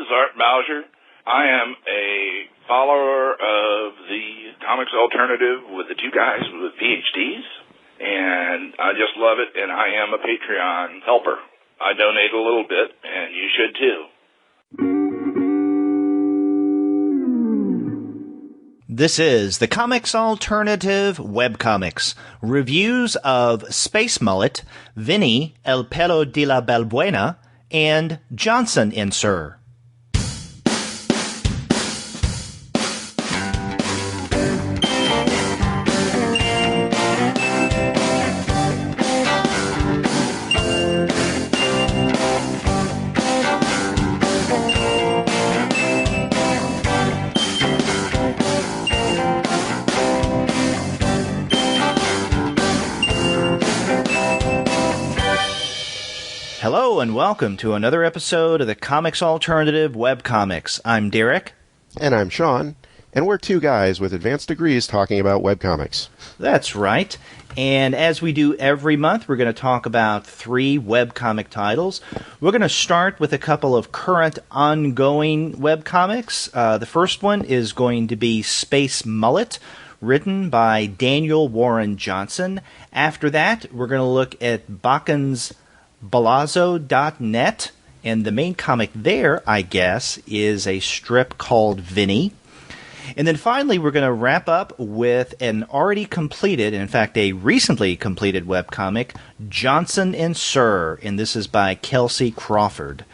is Art Bowser. I am a follower of the Comics Alternative with the two guys with PhDs, and I just love it, and I am a Patreon helper. I donate a little bit, and you should too. This is the Comics Alternative Webcomics, reviews of Space Mullet, Vinny, El Perro de la Balbuena, and Johnson and Sir. Hello and welcome to another episode of the Comics Alternative Webcomics. I'm Derek. And I'm Sean. And we're two guys with advanced degrees talking about webcomics. That's right. And as we do every month, we're going to talk about 3 webcomic titles. We're going to start with a couple of current ongoing webcomics. The first one is going to be Space Mullet, written by Daniel Warren Johnson. After that, we're going to look at Bachan's Balazzo.net, and the main comic there, I guess, is a strip called Vinny. And then finally, we're going to wrap up with an already completed, in fact, a recently completed webcomic, Johnson and Sir, and this is by Kelci Crawford.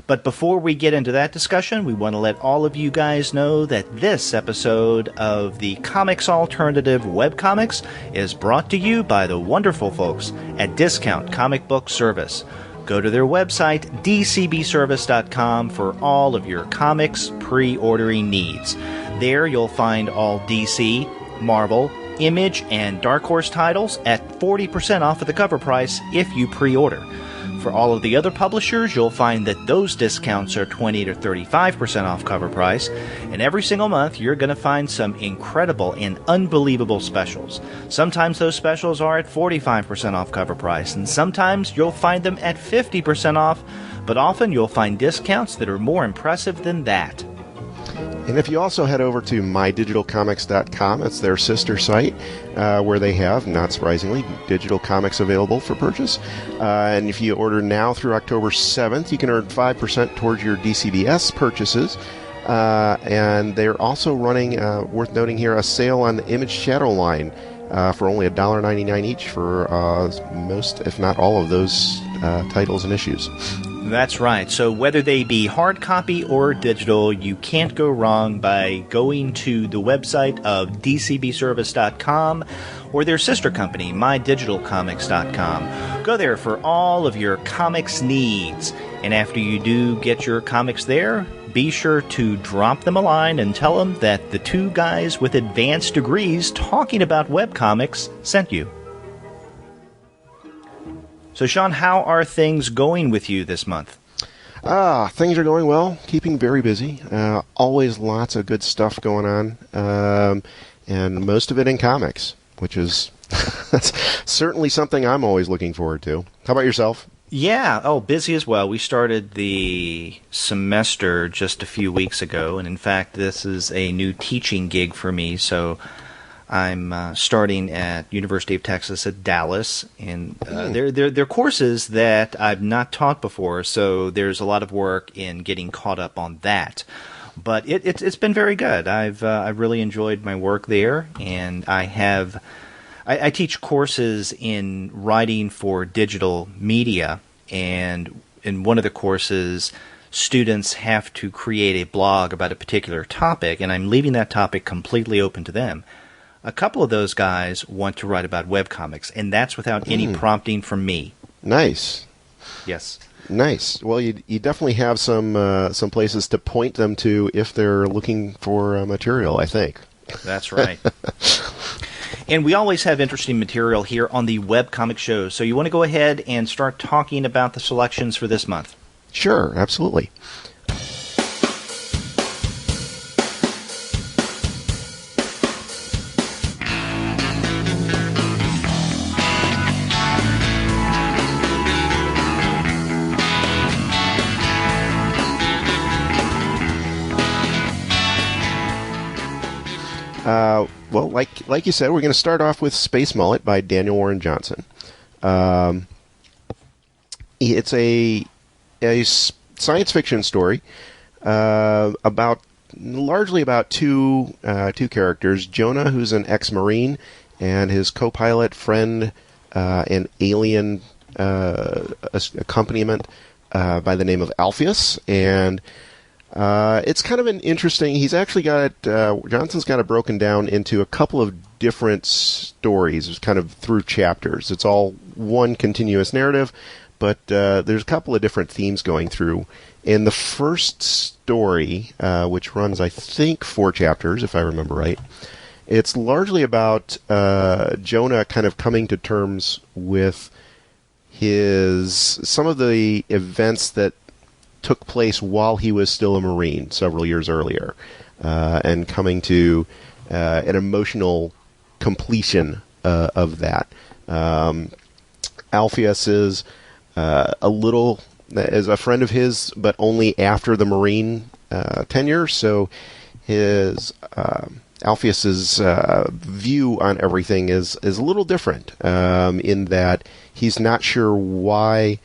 But before we get into that discussion, we want to let all of you guys know that this episode of the Comics Alternative Webcomics is brought to you by the wonderful folks at Discount Comic Book Service. Go to their website, dcbservice.com, for all of your comics pre-ordering needs. There you'll find all DC, Marvel, Image, and Dark Horse titles at 40% off of the cover price if you pre-order. For all of the other publishers, you'll find that those discounts are 20 to 35% off cover price, and every single month you're going to find some incredible and unbelievable specials. Sometimes those specials are at 45% off cover price, and sometimes you'll find them at 50% off, but often you'll find discounts that are more impressive than that. And if you also head over to mydigitalcomics.com, it's their sister site, where they have, not surprisingly, digital comics available for purchase. And if you order now through October 7th, you can earn 5% towards your DCBS purchases. And they're also running, worth noting here, a sale on the Image Shadow line for only $1.99 each for most, if not all, of those titles and issues. That's right. So whether they be hard copy or digital, you can't go wrong by going to the website of dcbservice.com or their sister company, mydigitalcomics.com. Go there for all of your comics needs. And after you do get your comics there, be sure to drop them a line and tell them that the two guys with advanced degrees talking about webcomics sent you. So, Sean, how are things going with you this month? Things are going well. Keeping very busy. Always lots of good stuff going on. And most of it in comics, which is that's certainly something I'm always looking forward to. How about yourself? Yeah, busy as well. We started the semester just a few weeks ago, and in fact, this is a new teaching gig for me, so I'm starting at University of Texas at Dallas, and they're courses that I've not taught before, so there's a lot of work in getting caught up on that. But it's been very good. I've really enjoyed my work there, and I teach courses in writing for digital media, and in one of the courses, students have to create a blog about a particular topic, and I'm leaving that topic completely open to them. A couple of those guys want to write about webcomics, and that's without any prompting from me. Nice. Yes. Nice. Well, you definitely have some places to point them to if they're looking for material, I think. That's right. And we always have interesting material here on the Webcomic Show, so you want to go ahead and start talking about the selections for this month. Sure, absolutely. Well, like you said, we're going to start off with Space Mullet by Daniel Warren Johnson. It's a science fiction story largely about two characters: Jonah, who's an ex-Marine, and his co-pilot friend, an alien accompaniment by the name of Alpheus. And it's kind of an interesting. He's actually got Johnson's got it broken down into a couple of different stories, kind of through chapters. It's all one continuous narrative, but there's a couple of different themes going through. In the first story, which runs, I think, 4 chapters, if I remember right, it's largely about Jonah kind of coming to terms with some of the events that took place while he was still a Marine several years earlier, and coming to an emotional completion of that. Alpheus is is a friend of his, but only after the Marine tenure. So his Alpheus's view on everything is a little different, in that he's not sure why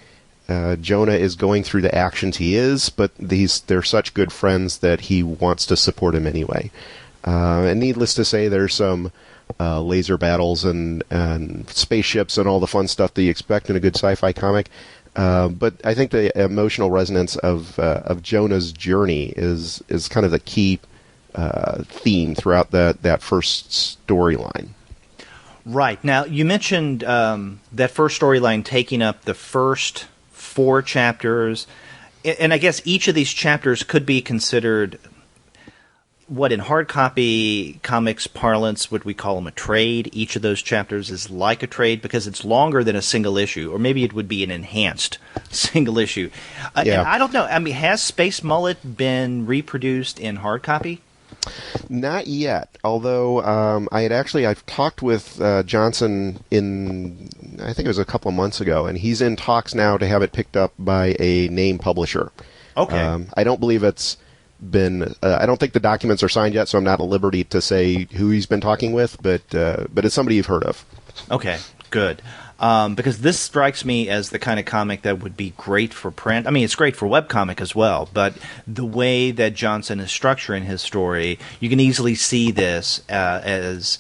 Jonah is going through the actions he is, but they're such good friends that he wants to support him anyway. And needless to say, there's some laser battles and spaceships and all the fun stuff that you expect in a good sci-fi comic. But I think the emotional resonance of Jonah's journey is kind of the key theme throughout that first storyline. Right. Now, you mentioned that first storyline taking up the first 4 chapters, and I guess each of these chapters could be considered, what in hard copy comics parlance would we call them, a trade? Each of those chapters is like a trade because it's longer than a single issue, or maybe it would be an enhanced single issue. Yeah. And I don't know. I mean, has Space Mullet been reproduced in hard copy? Not yet, although I've talked with Johnson I think it was a couple of months ago, and he's in talks now to have it picked up by a name publisher. Okay. I don't believe it's been. I don't think the documents are signed yet, so I'm not at liberty to say who he's been talking with. But it's somebody you've heard of. Okay, good. Because this strikes me as the kind of comic that would be great for print. I mean, it's great for webcomic as well, but the way that Johnson is structuring his story, you can easily see this as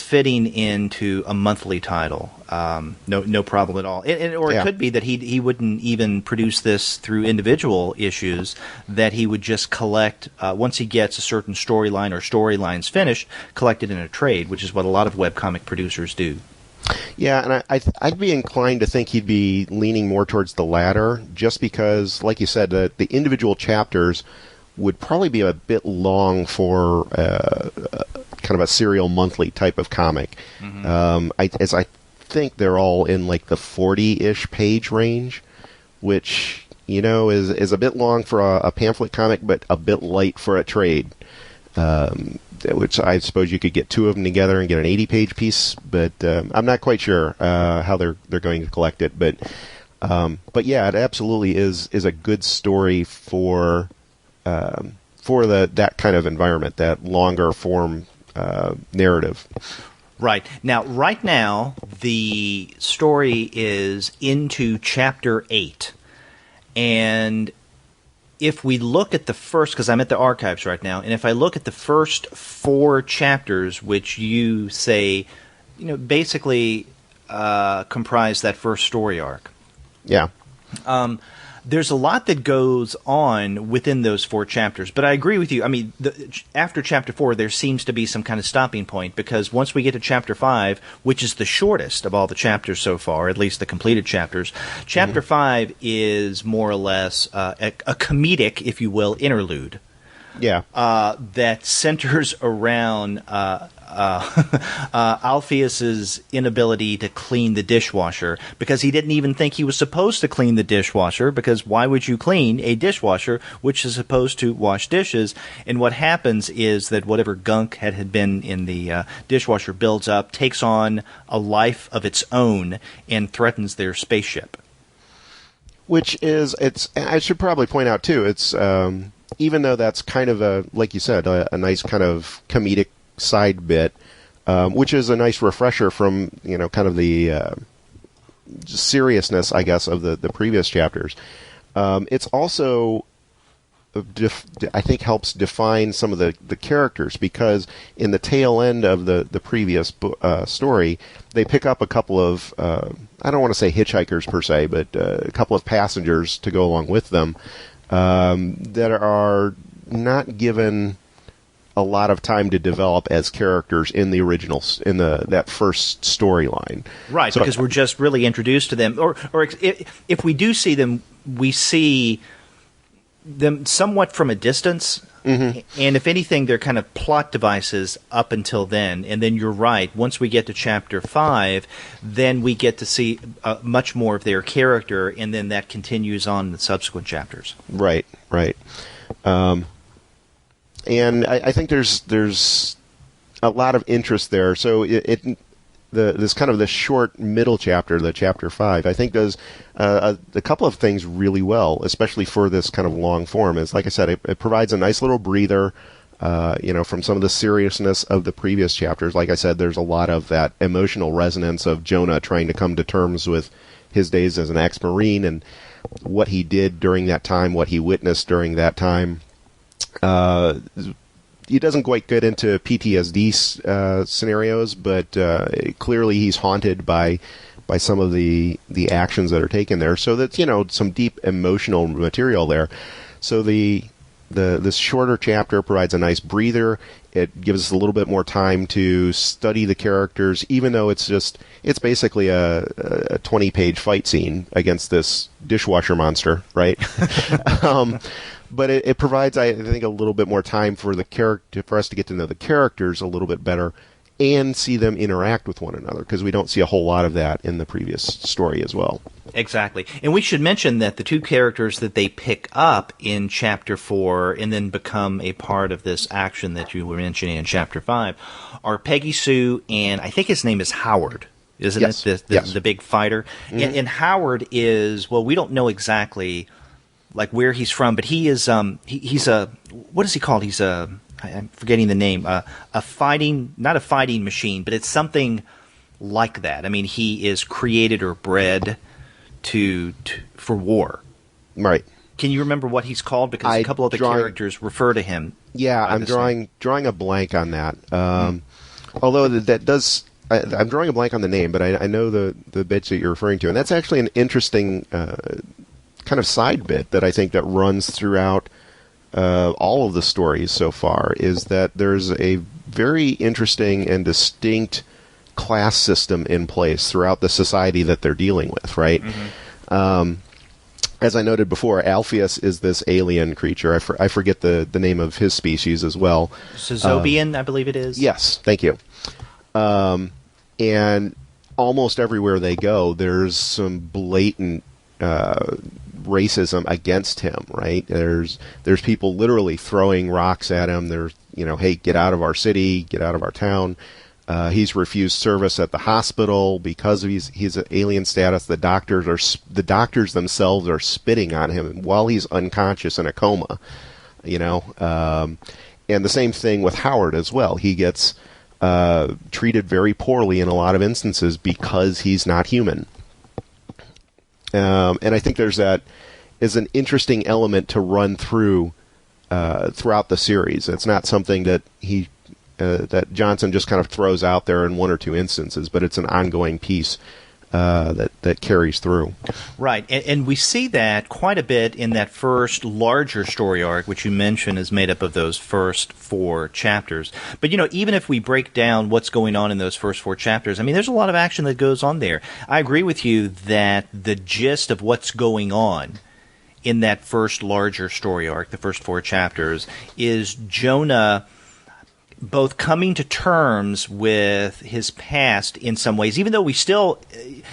fitting into a monthly title. No problem at all. It could be that he wouldn't even produce this through individual issues, that he would just collect, once he gets a certain storyline or storylines finished, collect it in a trade, which is what a lot of webcomic producers do. Yeah, and I'd be inclined to think he'd be leaning more towards the latter, just because, like you said, the individual chapters would probably be a bit long for kind of a serial monthly type of comic. Mm-hmm. I think they're all in like the 40-ish page range, which is a bit long for a pamphlet comic, but a bit light for a trade. Which I suppose you could get 2 of them together and get an 80-page piece, but I'm not quite sure how they're going to collect it. But yeah, it absolutely is a good story for that kind of environment, that longer form narrative. Right now, the story is into chapter 8, and if we look at the first, because I'm at the archives right now, and if I look at the first 4 chapters, which you say, basically comprise that first story arc. Yeah. There's a lot that goes on within those 4 chapters, but I agree with you. I mean, after chapter 4, there seems to be some kind of stopping point, because once we get to chapter 5, which is the shortest of all the chapters so far, at least the completed chapters, chapter 5 is more or less a comedic, if you will, interlude. Yeah. That centers around Alpheus's inability to clean the dishwasher, because he didn't even think he was supposed to clean the dishwasher, because why would you clean a dishwasher which is supposed to wash dishes? And what happens is that whatever gunk had been in the dishwasher builds up, takes on a life of its own, and threatens their spaceship. Which is, I should probably point out too, it's even though that's kind of like you said, a nice kind of comedic side bit, which is a nice refresher from, kind of the seriousness, I guess, of the previous chapters. It's also, I think, helps define some of the characters, because in the tail end of the previous story, they pick up a couple of, I don't want to say hitchhikers per se, but a couple of passengers to go along with them that are not given a lot of time to develop as characters in the original, that first storyline. Right, so, because we're just really introduced to them. Or if we do see them, we see them somewhat from a distance, and if anything, they're kind of plot devices up until then. And then you're right, once we get to Chapter 5, then we get to see much more of their character, and then that continues on in the subsequent chapters. Right. And I think there's a lot of interest there. So this kind of the short middle chapter, the Chapter 5, I think does a couple of things really well, especially for this kind of long form. Is, like I said, it provides a nice little breather, from some of the seriousness of the previous chapters. Like I said, there's a lot of that emotional resonance of Jonah trying to come to terms with his days as an ex-Marine and what he did during that time, what he witnessed during that time. He doesn't quite get into PTSD scenarios, but clearly he's haunted by some of the actions that are taken there. So that's, some deep emotional material there. So this shorter chapter provides a nice breather. It gives us a little bit more time to study the characters, even though it's basically a 20-page fight scene against this dishwasher monster, right? But it provides, I think, a little bit more time for us to get to know the characters a little bit better and see them interact with one another, because we don't see a whole lot of that in the previous story as well. Exactly. And we should mention that the two characters that they pick up in Chapter 4 and then become a part of this action that you were mentioning in Chapter 5 are Peggy Sue, and I think his name is Howard. Isn't it? Yes. The big fighter? Mm-hmm. And Howard is, well, we don't know exactly like where he's from, but he is he's a, what is he called? He's a, I'm forgetting the name, not a fighting machine, but it's something like that. I mean, he is created or bred for war. Right. Can you remember what he's called? Because a couple of the characters refer to him. Yeah, I'm drawing a blank on that. Although that does, I'm drawing a blank on the name, but I know the bits that you're referring to, and that's actually an interesting kind of side bit that I think that runs throughout all of the stories so far, is that there's a very interesting and distinct class system in place throughout the society that they're dealing with, right? Mm-hmm. As I noted before, Alpheus is this alien creature. I forget the name of his species as well. Zobian, I believe it is. Yes, thank you. And almost everywhere they go, there's some blatant racism against him, right? There's people literally throwing rocks at him. There's, hey, get out of our city, get out of our town. He's refused service at the hospital because of his alien status. The doctors themselves are spitting on him while he's unconscious in a coma, and the same thing with Howard as well. He gets treated very poorly in a lot of instances because he's not human. And I think there's that is an interesting element to run through throughout the series. It's not something that that Johnson just kind of throws out there in one or two instances, but it's an ongoing piece that carries through. Right, and we see that quite a bit in that first larger story arc, which you mentioned is made up of those first 4 chapters. But, even if we break down what's going on in those first 4 chapters, I mean, there's a lot of action that goes on there. I agree with you that the gist of what's going on in that first larger story arc, the first 4 chapters, is Jonah both coming to terms with his past in some ways, even though we still,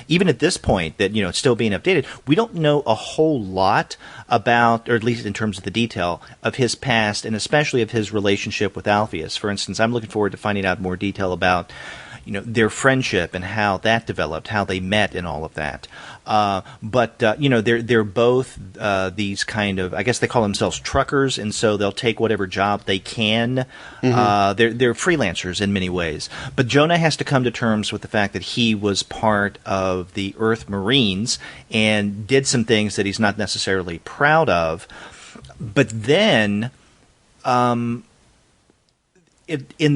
even at this point that, it's still being updated, we don't know a whole lot about, or at least in terms of the detail, of his past, and especially of his relationship with Alpheus. For instance, I'm looking forward to finding out more detail about, their friendship and how that developed, how they met, and all of that. But they're both these kind of, I guess they call themselves truckers, and so they'll take whatever job they can. They're freelancers in many ways. But Jonah has to come to terms with the fact that he was part of the Earth Marines and did some things that he's not necessarily proud of. But then, in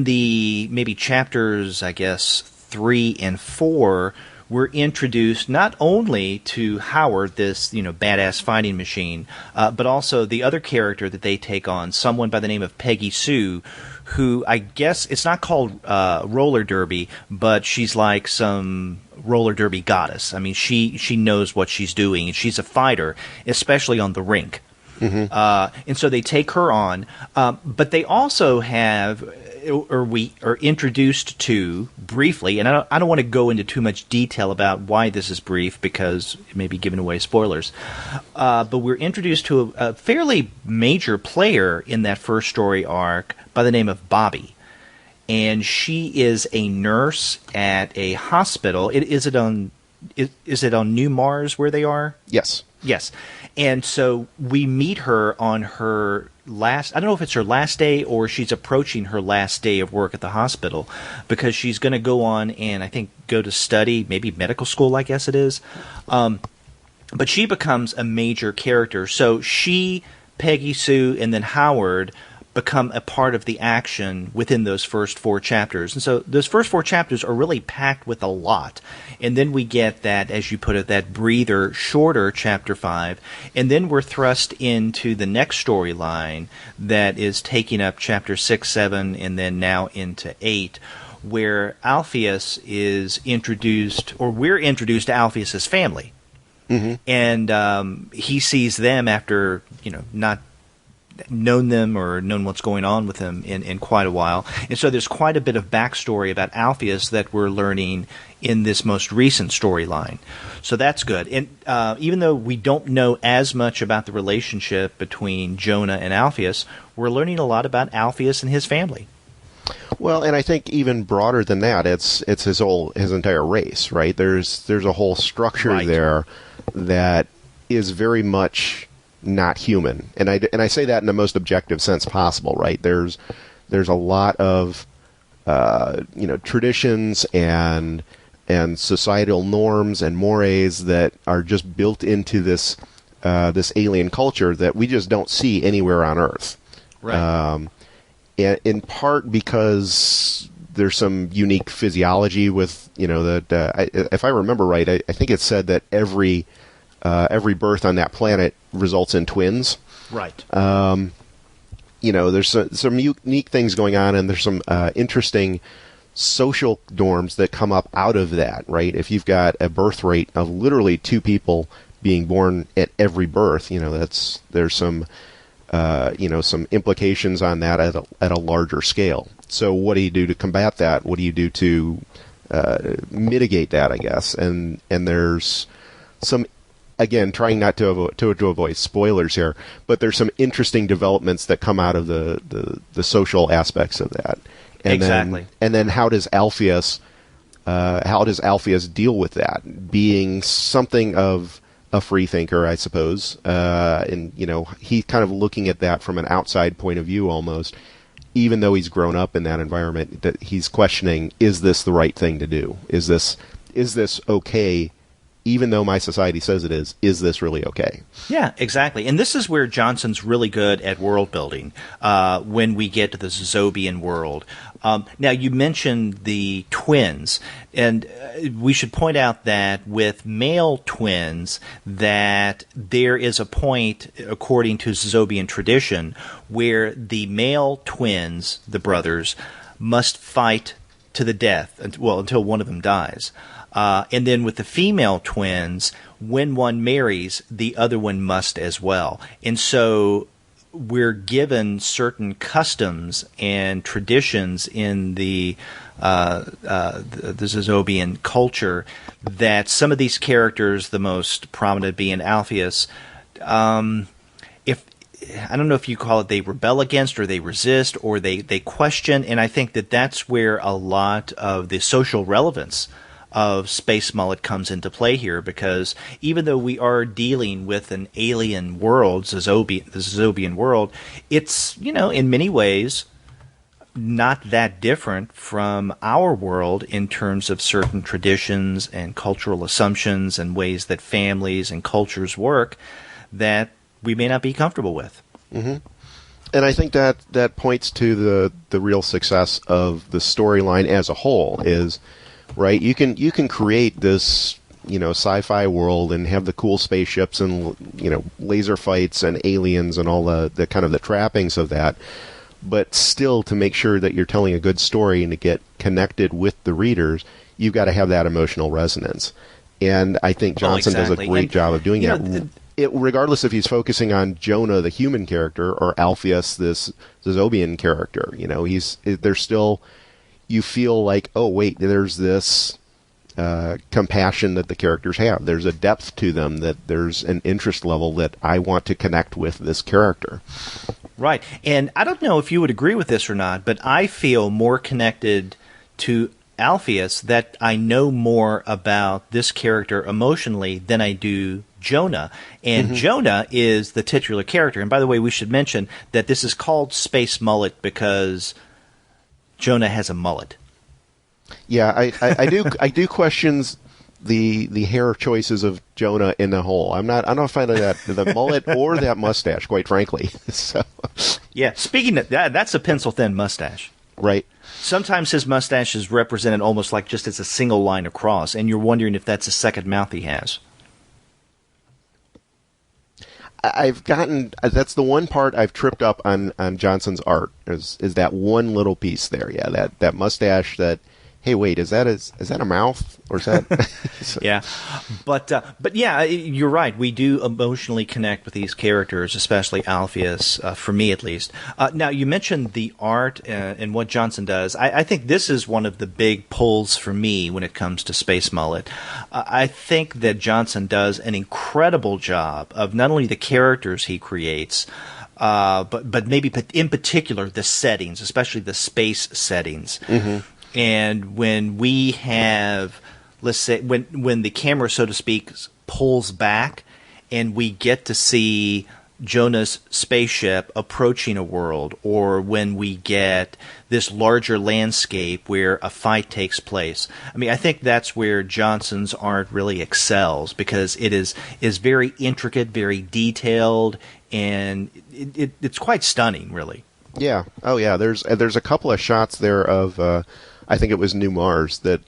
the maybe chapters, I guess, 3 and 4, we're introduced not only to Howard, this badass fighting machine, but also the other character that they take on, someone by the name of Peggy Sue, who I guess it's not called roller derby, but she's like some roller derby goddess. I mean, she knows what she's doing, and she's a fighter, especially on the rink. And so they take her on, but they also have, or we are introduced to briefly, and I don't want to go into too much detail about why this is brief because it may be giving away spoilers, but we're introduced to a fairly major player in that first story arc by the name of Bobby. And she is a nurse at a hospital. Is it on New Mars where they are? Yes. Yes. And so we meet her on her last, I don't know if it's her last day or she's approaching her last day of work at the hospital, because she's going to go on and I think go to study, maybe medical school, I guess it is. But she becomes a major character. So she, Peggy Sue, and then Howard become a part of the action within those first 4 chapters. And so those first 4 chapters are really packed with a lot. And then we get that, as you put it, that breather, shorter chapter 5. And then we're thrust into the next storyline that is taking up chapter 6, 7, and then now into 8, where Alpheus is introduced, or we're introduced to Alpheus's family. And he sees them after, not known them or known what's going on with them in quite a while. And so there's quite a bit of backstory about Alpheus that we're learning in this most recent storyline. So that's good. And even though we don't know as much about the relationship between Jonah and Alpheus, we're learning a lot about Alpheus and his family. Well, and I think even broader than that, it's his entire race, right? There's a whole structure there that is very much not human, and I say that in the most objective sense possible, right? There's a lot of traditions and societal norms and mores that are just built into this alien culture that we just don't see anywhere on Earth. Right. In part because there's some unique physiology with if I remember right, I think it said that every birth on that planet results in twins. Right. There's some unique things going on, and there's some interesting social norms that come up out of that, right? If you've got a birth rate of literally 2 people being born at every birth, there's some some implications on that at a larger scale. So what do you do to combat that? What do you do to mitigate that, I guess? And there's some, again, trying not to avoid spoilers here, but there's some interesting developments that come out of the social aspects of that. And exactly. Then how does Alpheus deal with that? Being something of a free thinker, I suppose, and he's kind of looking at that from an outside point of view almost. Even though he's grown up in that environment, that he's questioning: is this the right thing to do? Is this okay? Even though my society says it is this really okay? Yeah, exactly. And this is where Johnson's really good at world building when we get to the Zobian world. Now, you mentioned the twins, and we should point out that with male twins, that there is a point, according to Zobian tradition, where the male twins, the brothers, must fight to the death, until one of them dies. And then with the female twins, when one marries, the other one must as well. And so we're given certain customs and traditions in the Zobian culture that some of these characters, the most prominent being Alpheus, I don't know if you call it they rebel against or they resist or they question. And I think that that's where a lot of the social relevance of Space Mullet comes into play here, because even though we are dealing with an alien world, the Zobian world, it's, in many ways not that different from our world in terms of certain traditions and cultural assumptions and ways that families and cultures work that we may not be comfortable with. Mm-hmm. And I think that points to the real success of the storyline as a whole is, right, you can create this, sci-fi world and have the cool spaceships and, laser fights and aliens and all the kind of the trappings of that. But still, to make sure that you're telling a good story and to get connected with the readers, you've got to have that emotional resonance. And I think Johnson does a great job of doing that. Regardless if he's focusing on Jonah, the human character, or Alpheus, this Zobian character, there's still, you feel like, oh wait, there's this compassion that the characters have. There's a depth to them, that there's an interest level that I want to connect with this character. Right. And I don't know if you would agree with this or not, but I feel more connected to Alpheus, that I know more about this character emotionally than I do Jonah. And Jonah is the titular character. And by the way, we should mention that this is called Space Mullet because Jonah has a mullet. Yeah, I do question the hair choices of Jonah in the whole. I'm not a fan of that, the mullet or that mustache, quite frankly. So, yeah, speaking of that, that's a pencil thin mustache. Right. Sometimes his mustache is represented almost like just as a single line across, and you're wondering if that's a second mouth he has. That's the one part I've tripped up on Johnson's art is that one little piece there. Yeah, that mustache that, hey, wait, is that a mouth or is that? Yeah, but yeah, you're right. We do emotionally connect with these characters, especially Alpheus, for me at least. Now, you mentioned the art and what Johnson does. I think this is one of the big pulls for me when it comes to Space Mullet. I think that Johnson does an incredible job of not only the characters he creates, but maybe in particular the settings, especially the space settings. Mm-hmm. And when we have, let's say, when the camera, so to speak, pulls back and we get to see Jonah's spaceship approaching a world, or when we get this larger landscape where a fight takes place. I mean, I think that's where Johnson's art really excels, because it is very intricate, very detailed, and it's quite stunning, really. Yeah. Oh, yeah. There's a couple of shots there of I think it was New Mars that,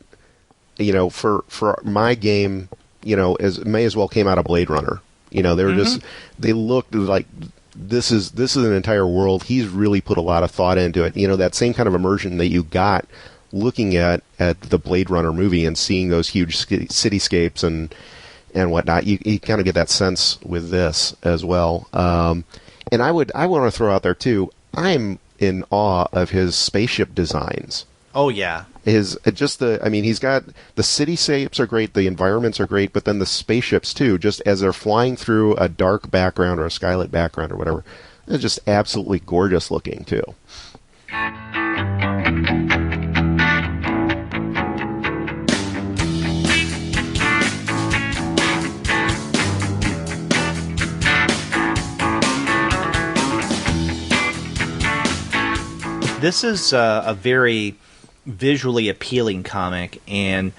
for my game, may as well came out of Blade Runner. They were just, they looked like this is an entire world. He's really put a lot of thought into it. That same kind of immersion that you got looking at the Blade Runner movie and seeing those huge cityscapes and whatnot. You kind of get that sense with this as well. And I want to throw out there too, I'm in awe of his spaceship designs. Oh, yeah. He's got the cityscapes are great, the environments are great, but then the spaceships too, just as they're flying through a dark background or a skylit background or whatever, they're just absolutely gorgeous looking too. This is a very visually appealing comic, and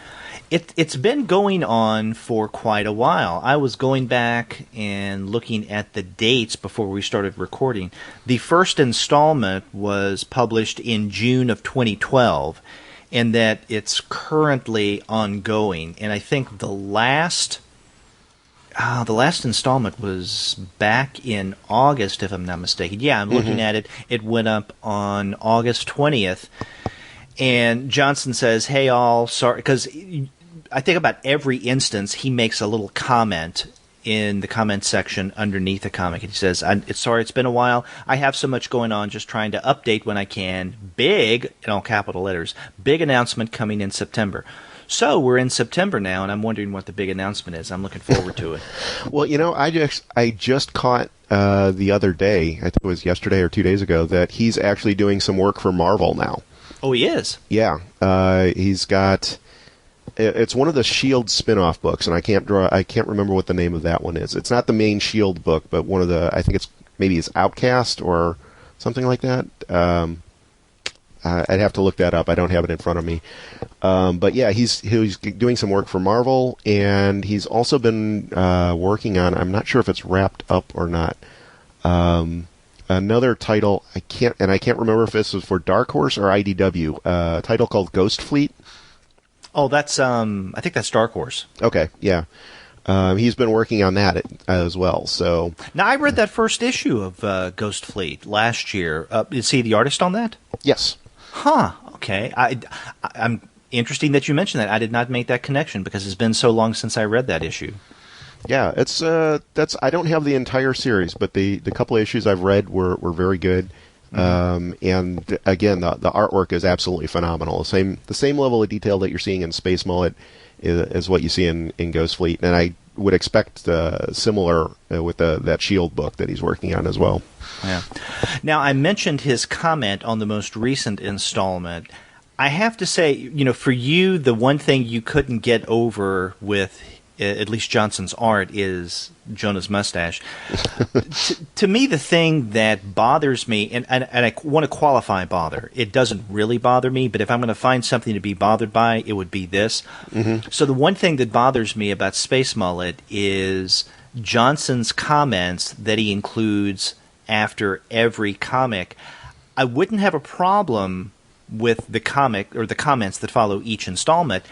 it's been going on for quite a while. I was going back and looking at the dates before we started recording. The first installment was published in June of 2012, and that it's currently ongoing. And I think the last installment was back in August, if I'm not mistaken. Yeah, I'm looking at it. It went up on August 20th. And Johnson says, hey, all, sorry, because I think about every instance he makes a little comment in the comment section underneath the comic. And he says, sorry, it's been a while. I have so much going on, just trying to update when I can. Big, in all capital letters, big announcement coming in September. So we're in September now, and I'm wondering what the big announcement is. I'm looking forward to it. Well, I just caught the other day, I think it was yesterday or 2 days ago, that he's actually doing some work for Marvel now. Oh, he is? Yeah. He's got... It's one of the S.H.I.E.L.D. spin-off books, and I can't remember what the name of that one is. It's not the main S.H.I.E.L.D. book, but one of the... I think it's Outcast or something like that. I'd have to look that up. I don't have it in front of me. But yeah, he's doing some work for Marvel, and he's also been working on, I'm not sure if it's wrapped up or not, another title. I can't remember if this was for Dark Horse or IDW, a title called Ghost Fleet. Oh, that's I think that's Dark Horse. Okay, yeah. He's been working on that as well. So now, I read that first issue of Ghost Fleet last year. Is he the artist on that? Yes. Huh. Okay. I'm interesting that you mentioned that. I did not make that connection because it's been so long since I read that issue. Yeah, it's I don't have the entire series, but the couple of issues I've read were very good. And again, the artwork is absolutely phenomenal. The same level of detail that you're seeing in Space Mullet is what you see in Ghost Fleet, and I would expect similar with that S.H.I.E.L.D. book that he's working on as well. Yeah. Now, I mentioned his comment on the most recent installment. I have to say, for you, the one thing you couldn't get over with at least Johnson's art is Jonah's mustache. To me, the thing that bothers me, and I want to qualify bother, it doesn't really bother me, but if I'm going to find something to be bothered by, it would be this. Mm-hmm. So the one thing that bothers me about Space Mullet is Johnson's comments that he includes after every comic. I wouldn't have a problem with the comic or the comments that follow each installment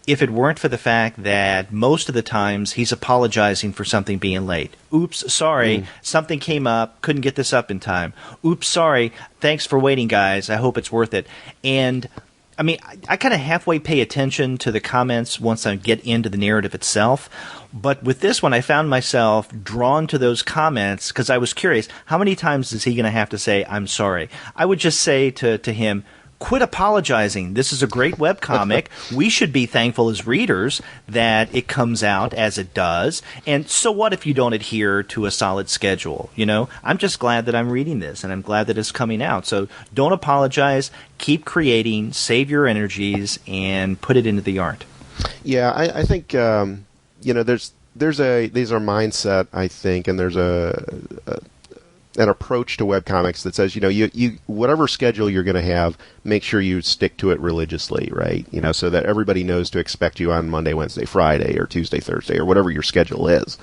if it weren't for the fact that most of the times he's apologizing for something being late. Oops, sorry, something came up, couldn't get this up in time. Oops, sorry, thanks for waiting, guys, I hope it's worth it. And, I mean, I kind of halfway pay attention to the comments once I get into the narrative itself, but with this one I found myself drawn to those comments because I was curious, how many times is he going to have to say, I'm sorry? I would just say to him, quit apologizing. This is a great webcomic. We should be thankful as readers that it comes out as it does. And so what if you don't adhere to a solid schedule? I'm just glad that I'm reading this, and I'm glad that it's coming out. So don't apologize. Keep creating. Save your energies, and put it into the art. Yeah, I think there's these are mindset, I think, and there's an approach to webcomics that says, you whatever schedule you're going to have, make sure you stick to it religiously, right? So that everybody knows to expect you on Monday, Wednesday, Friday, or Tuesday, Thursday, or whatever your schedule is.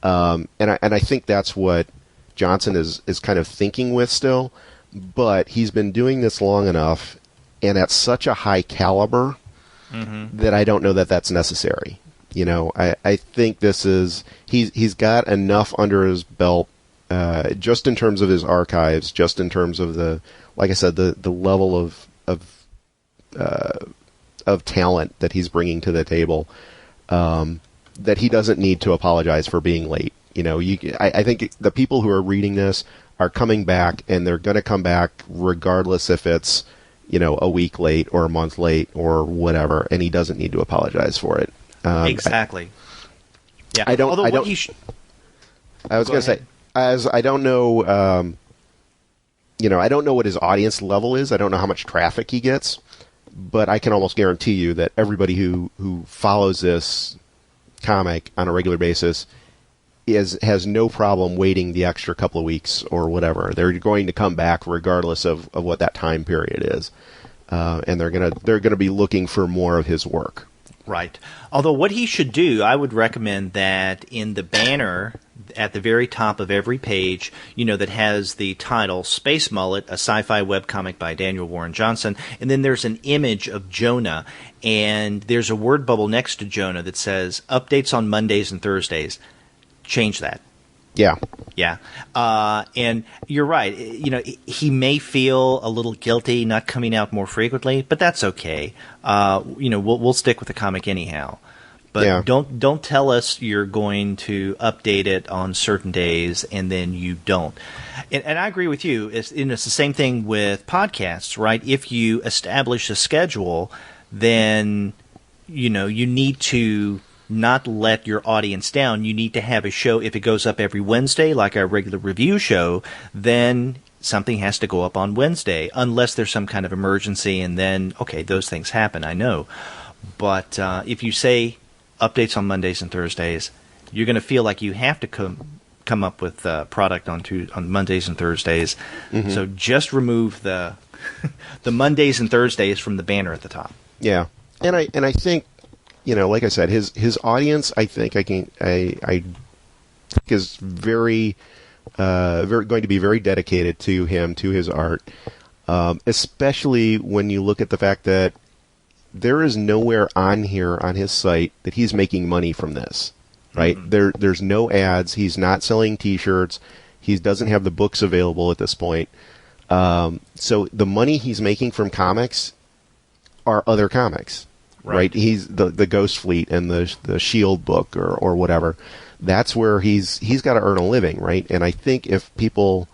And I think that's what Johnson is kind of thinking with still, but he's been doing this long enough and at such a high caliber that I don't know that that's necessary. I think he's got enough under his belt. Just in terms of his archives, just in terms of like I said, the level of talent that he's bringing to the table, that he doesn't need to apologize for being late. I think the people who are reading this are coming back, and they're going to come back regardless if it's a week late or a month late or whatever, and he doesn't need to apologize for it. Exactly. Yeah. I was going to say. As I don't know, I don't know what his audience level is. I don't know how much traffic he gets, but I can almost guarantee you that everybody who follows this comic on a regular basis has no problem waiting the extra couple of weeks or whatever. They're going to come back regardless of what that time period is, and they're gonna be looking for more of his work. Right. Although what he should do, I would recommend that in the banner at the very top of every page, that has the title Space Mullet, a sci-fi webcomic by Daniel Warren Johnson, and then there's an image of Jonah, and there's a word bubble next to Jonah that says updates on Mondays and Thursdays. Change that. Yeah. Yeah. And you're right. He may feel a little guilty not coming out more frequently, but that's okay. We'll stick with the comic anyhow. But don't tell us you're going to update it on certain days and then you don't. And I agree with you. It's the same thing with podcasts, right? If you establish a schedule, then you need to not let your audience down. You need to have a show. If it goes up every Wednesday, like our regular review show, then something has to go up on Wednesday, unless there's some kind of emergency, and then, okay, those things happen, I know. But if you say updates on Mondays and Thursdays, you're going to feel like you have to come up with product on Mondays and Thursdays. Mm-hmm. So just remove the the Mondays and Thursdays from the banner at the top. Yeah, and I think, like I said, his audience, I think I think is very going to be very dedicated to him, to his art, especially when you look at the fact that there is nowhere on here on his site that he's making money from this, right? Mm-hmm. There's no ads. He's not selling T-shirts. He doesn't have the books available at this point. So the money he's making from comics are other comics, right? He's the Ghost Fleet and the Shield book or whatever. That's where he's got to earn a living, right? And I think if people,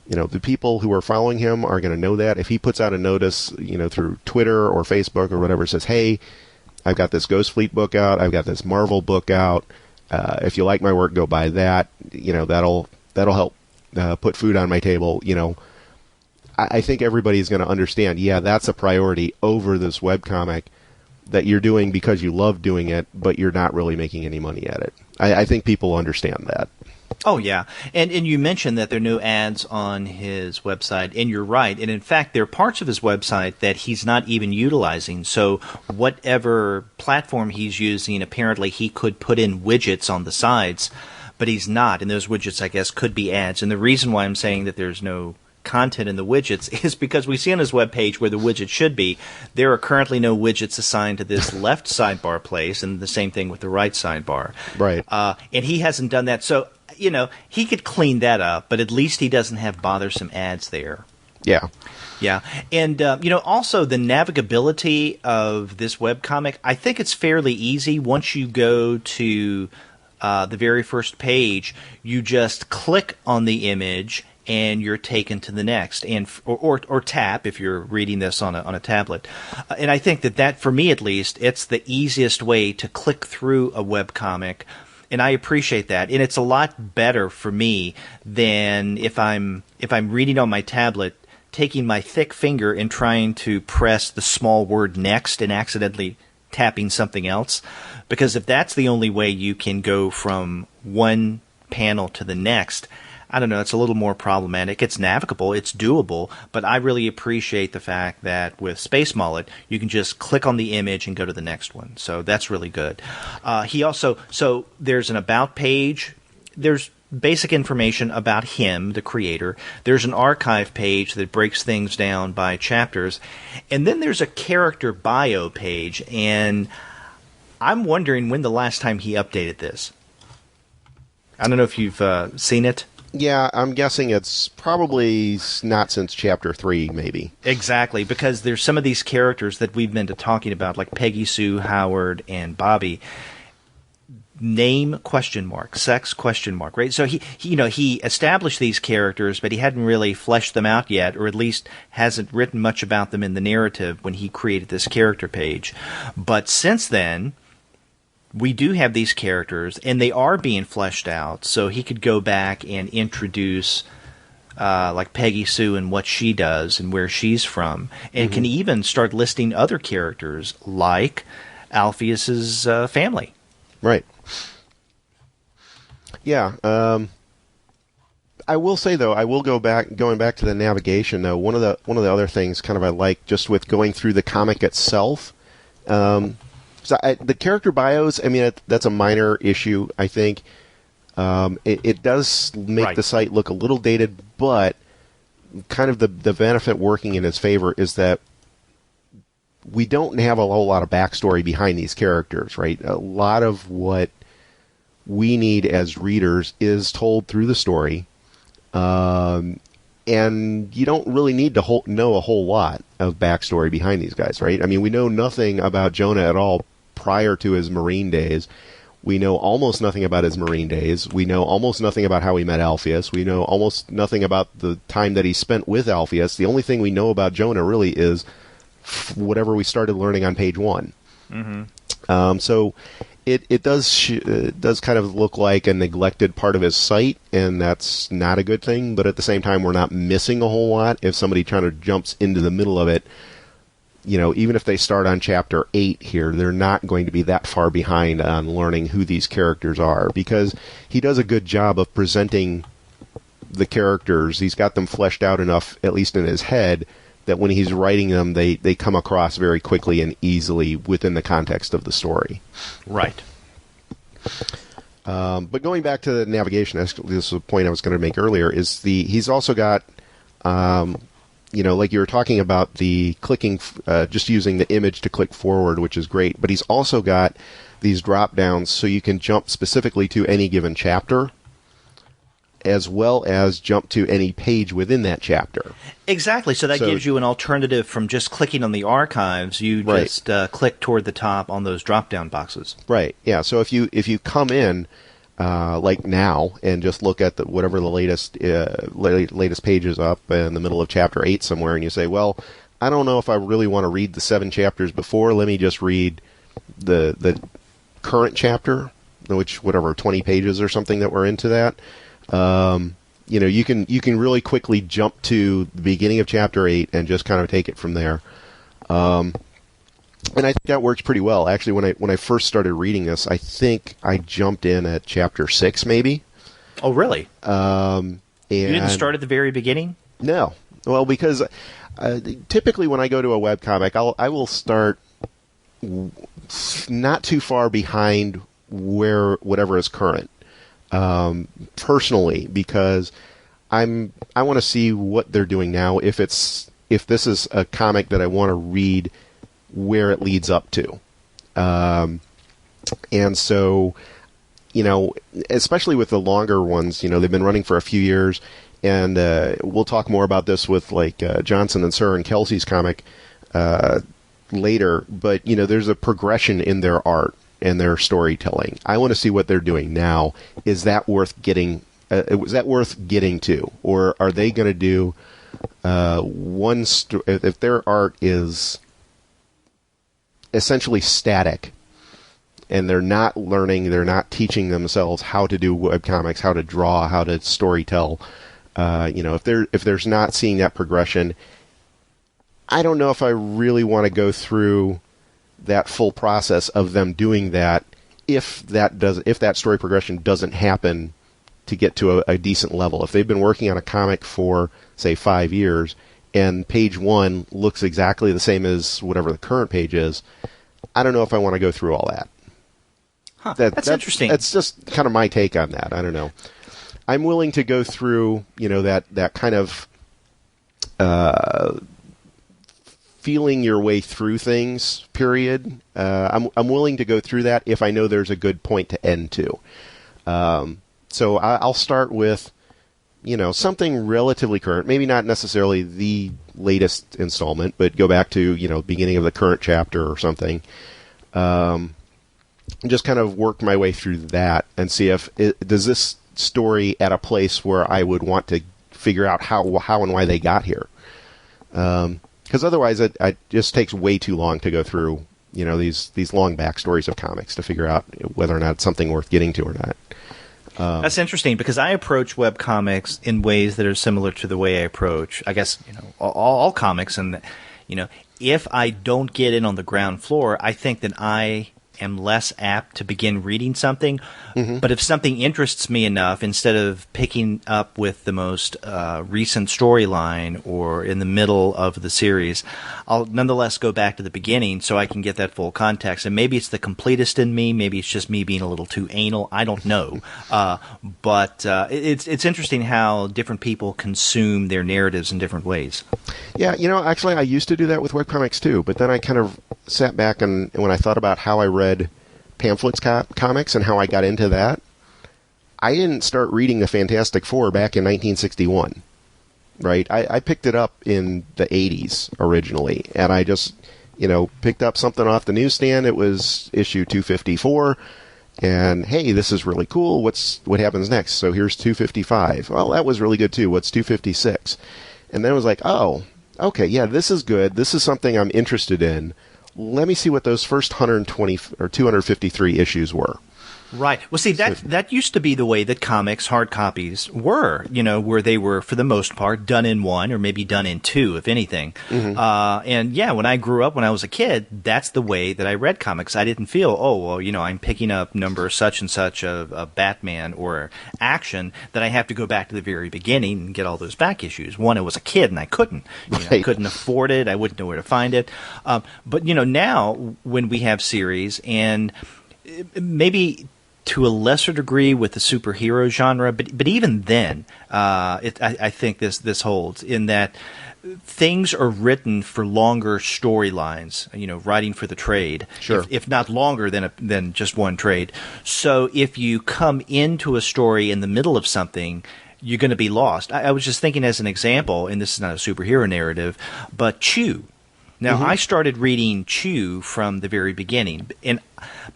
the people who are following him are going to know that. If he puts out a notice, through Twitter or Facebook or whatever, says, hey, I've got this Ghost Fleet book out, I've got this Marvel book out, if you like my work, go buy that, that'll help put food on my table, I think everybody's going to understand, yeah, that's a priority over this webcomic that you're doing because you love doing it, but you're not really making any money at it. I think people understand that. Oh, yeah. And you mentioned that there are no ads on his website, and you're right. And in fact, there are parts of his website that he's not even utilizing. So whatever platform he's using, apparently he could put in widgets on the sides, but he's not. And those widgets, I guess, could be ads. And the reason why I'm saying that there's no content in the widgets is because we see on his webpage where the widget should be, there are currently no widgets assigned to this left sidebar place, and the same thing with the right sidebar. Right. And he hasn't done that. So, he could clean that up, but at least he doesn't have bothersome ads there. Yeah. Yeah. And, also the navigability of this webcomic, I think it's fairly easy. Once you go to the very first page, you just click on the image and you're taken to the next, and or tap if you're reading this on a tablet. And I think that for me at least, it's the easiest way to click through a webcomic, and I appreciate that. And it's a lot better for me than if I'm reading on my tablet, taking my thick finger and trying to press the small word next and accidentally tapping something else. Because if that's the only way you can go from one panel to the next, I don't know, it's a little more problematic. It's navigable, it's doable, but I really appreciate the fact that with Space Mullet, you can just click on the image and go to the next one. So that's really good. So there's an About page. There's basic information about him, the creator. There's an archive page that breaks things down by chapters. And then there's a character bio page, and I'm wondering when the last time he updated this. I don't know if you've seen it. Yeah, I'm guessing it's probably not since Chapter 3, maybe. Exactly, because there's some of these characters that we've been talking about, like Peggy Sue, Howard, and Bobby. Name ? Sex ? Right? So he established these characters, but he hadn't really fleshed them out yet, or at least hasn't written much about them in the narrative when he created this character page. But since then, we do have these characters, and they are being fleshed out, so he could go back and introduce like Peggy Sue and what she does and where she's from, and can even start listing other characters like Alpheus's family. Right. Yeah. I will say, though, going back to the navigation, though, one of the other things kind of I like just with going through the comic itself. The character bios, I mean, that's a minor issue, I think. It does make the site look a little dated, but kind of the benefit working in its favor is that we don't have a whole lot of backstory behind these characters, right? A lot of what we need as readers is told through the story, and you don't really need to know a whole lot of backstory behind these guys, right? I mean, we know nothing about Jonah at all prior to his Marine days. We know almost nothing about his Marine days. We know almost nothing about how he met Alpheus. We know almost nothing about the time that he spent with Alpheus. The only thing we know about Jonah really is whatever we started learning on page 1. Mm-hmm. So it does kind of look like a neglected part of his site, and that's not a good thing. But at the same time, we're not missing a whole lot. If somebody trying to jumps into the middle of it, even if they start on chapter 8 here, they're not going to be that far behind on learning who these characters are, because he does a good job of presenting the characters. He's got them fleshed out enough, at least in his head, that when he's writing them, they come across very quickly and easily within the context of the story. Right. But going back to the navigation, this is a point I was going to make earlier, is he's also got, like you were talking about the clicking, just using the image to click forward, which is great, but he's also got these drop downs so you can jump specifically to any given chapter, as well as jump to any page within that chapter. Exactly. So that gives you an alternative from just clicking on the archives. You just click toward the top on those drop-down boxes. Right. Yeah. So if you come in like now and just look at whatever the latest page is up in the middle of chapter 8 somewhere, and you say, well, I don't know if I really want to read the 7 chapters before. Let me just read the current chapter, which 20 pages or something that we're into that. You can really quickly jump to the beginning of chapter 8 and just kind of take it from there. And I think that works pretty well. Actually, when I first started reading this, I think I jumped in at chapter 6, maybe. Oh, really? And you didn't start at the very beginning? No. Well, because typically when I go to a webcomic, I will start not too far behind whatever is current. Personally, because I want to see what they're doing now. If this is a comic that I want to read, where it leads up to, and so especially with the longer ones, they've been running for a few years, and we'll talk more about this with like Johnson and Sir and Kelci's comic later. But there's a progression in their art and their storytelling. I want to see what they're doing now. Is that worth getting? Was that worth getting to, or are they going to do one? If their art is essentially static, and they're not learning, they're not teaching themselves how to do webcomics, how to draw, how to storytell. If there's not seeing that progression, I don't know if I really want to go through that full process of them doing that if that story progression doesn't happen to get to a decent level. If they've been working on a comic for, say, 5 years, and page 1 looks exactly the same as whatever the current page is, I don't know if I want to go through all that. Huh, that's interesting. That's just kind of my take on that. I don't know. I'm willing to go through, that kind of feeling your way through things, period. I'm willing to go through that if I know there's a good point to end to. So I'll start with, something relatively current, maybe not necessarily the latest installment, but go back to, beginning of the current chapter or something. Just kind of work my way through that and see does this story at a place where I would want to figure out how and why they got here. Because otherwise, it just takes way too long to go through, these long backstories of comics to figure out whether or not it's something worth getting to or not. That's interesting, because I approach webcomics in ways that are similar to the way I approach, I guess, all comics. And, if I don't get in on the ground floor, I think that I am less apt to begin reading something. Mm-hmm. But if something interests me enough, instead of picking up with the most recent storyline or in the middle of the series, I'll nonetheless go back to the beginning so I can get that full context. And maybe it's the completist in me. Maybe it's just me being a little too anal. I don't know. But it's interesting how different people consume their narratives in different ways. Yeah, actually I used to do that with webcomics too, but then I kind of sat back and when I thought about how I read pamphlets comics and how I got into that, I didn't start reading the Fantastic Four back in 1961, right? I picked it up in the 80s originally, and I just, picked up something off the newsstand. It was issue 254, and hey, this is really cool. What happens next? So here's 255. Well, that was really good too. What's 256? And then it was like, oh, okay, yeah, this is good. This is something I'm interested in. let me see what those first 120 or 253 issues were. Right. Well, see, that used to be the way that comics, hard copies, were, where they were, for the most part, done in one or maybe done in two, if anything. Mm-hmm. And yeah, when I grew up, when I was a kid, that's the way that I read comics. I didn't feel, I'm picking up number such and such of Batman or Action, that I have to go back to the very beginning and get all those back issues. One, I was a kid and I couldn't. I couldn't afford it. I wouldn't know where to find it. But, now, when we have series, and maybe to a lesser degree with the superhero genre, but even then, I think this holds in that things are written for longer storylines. Writing for the trade, sure. if not longer than just one trade. So if you come into a story in the middle of something, you're going to be lost. I was just thinking as an example, and this is not a superhero narrative, but Chew. Now, I started reading Chew from the very beginning,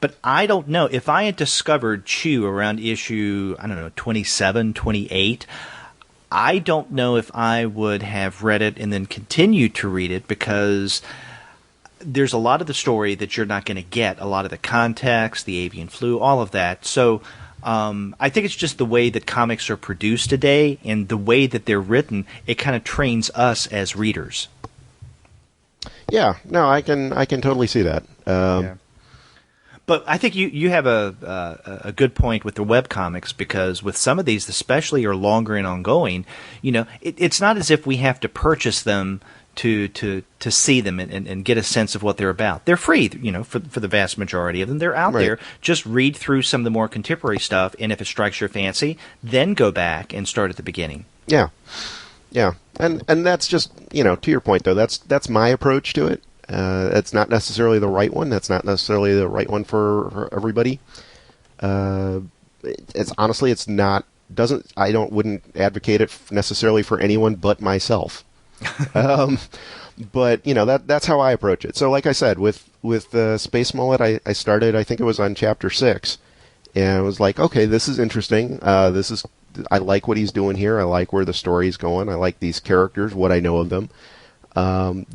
but I don't know. If I had discovered Chew around issue, 27, 28, I don't know if I would have read it and then continued to read it, because there's a lot of the story that you're not going to get, a lot of the context, the avian flu, all of that. So I think it's just the way that comics are produced today and the way that they're written, it kind of trains us as readers. Yeah, no, I can totally see that. Yeah. But I think you have a good point with the webcomics, because with some of these, especially, are longer and ongoing. It's not as if we have to purchase them to see them and get a sense of what they're about. They're free, for the vast majority of them. They're out there. Just read through some of the more contemporary stuff, and if it strikes your fancy, then go back and start at the beginning. Yeah. Yeah, and that's just, to your point, though, that's my approach to it. It's not necessarily the right one. That's not necessarily the right one for everybody. It's honestly, it's not. Wouldn't advocate it necessarily for anyone but myself. But that's how I approach it. So, like I said, with Space Mullet, I started. I think it was on chapter 6, and I was like, okay, this is interesting. I like what he's doing here. I like where the story's going. I like these characters, what I know of them.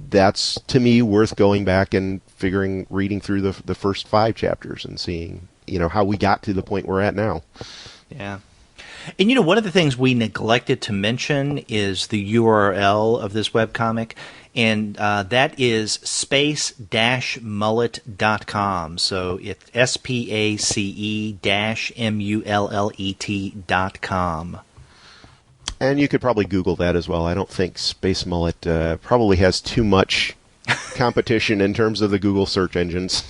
That's, to me, worth going back and reading through the first 5 chapters and seeing, how we got to the point we're at now. Yeah. And, one of the things we neglected to mention is the URL of this webcomic, and that is space-mullet.com. So it's space-mullet.com. And you could probably Google that as well. I don't think Space Mullet probably has too much competition in terms of the Google search engines.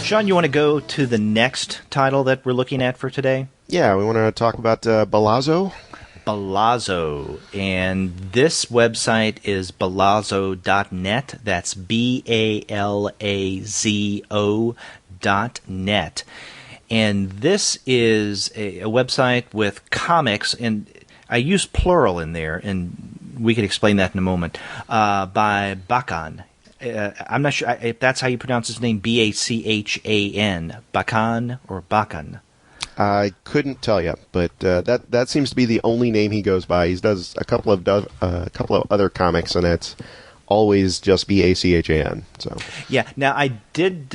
Sean, you want to go to the next title that we're looking at for today? Yeah, we want to talk about Balazzo. Balazzo. And this website is balazzo.net. That's BALAZO.net. And this is a website with comics, and I use plural in there, and we could explain that in a moment, by Bachan. I'm not sure if that's how you pronounce his name, Bachan, Bachan or Bachan. I couldn't tell you, but that seems to be the only name he goes by. He does a couple of other comics, and it's always just Bachan. So yeah. Now I did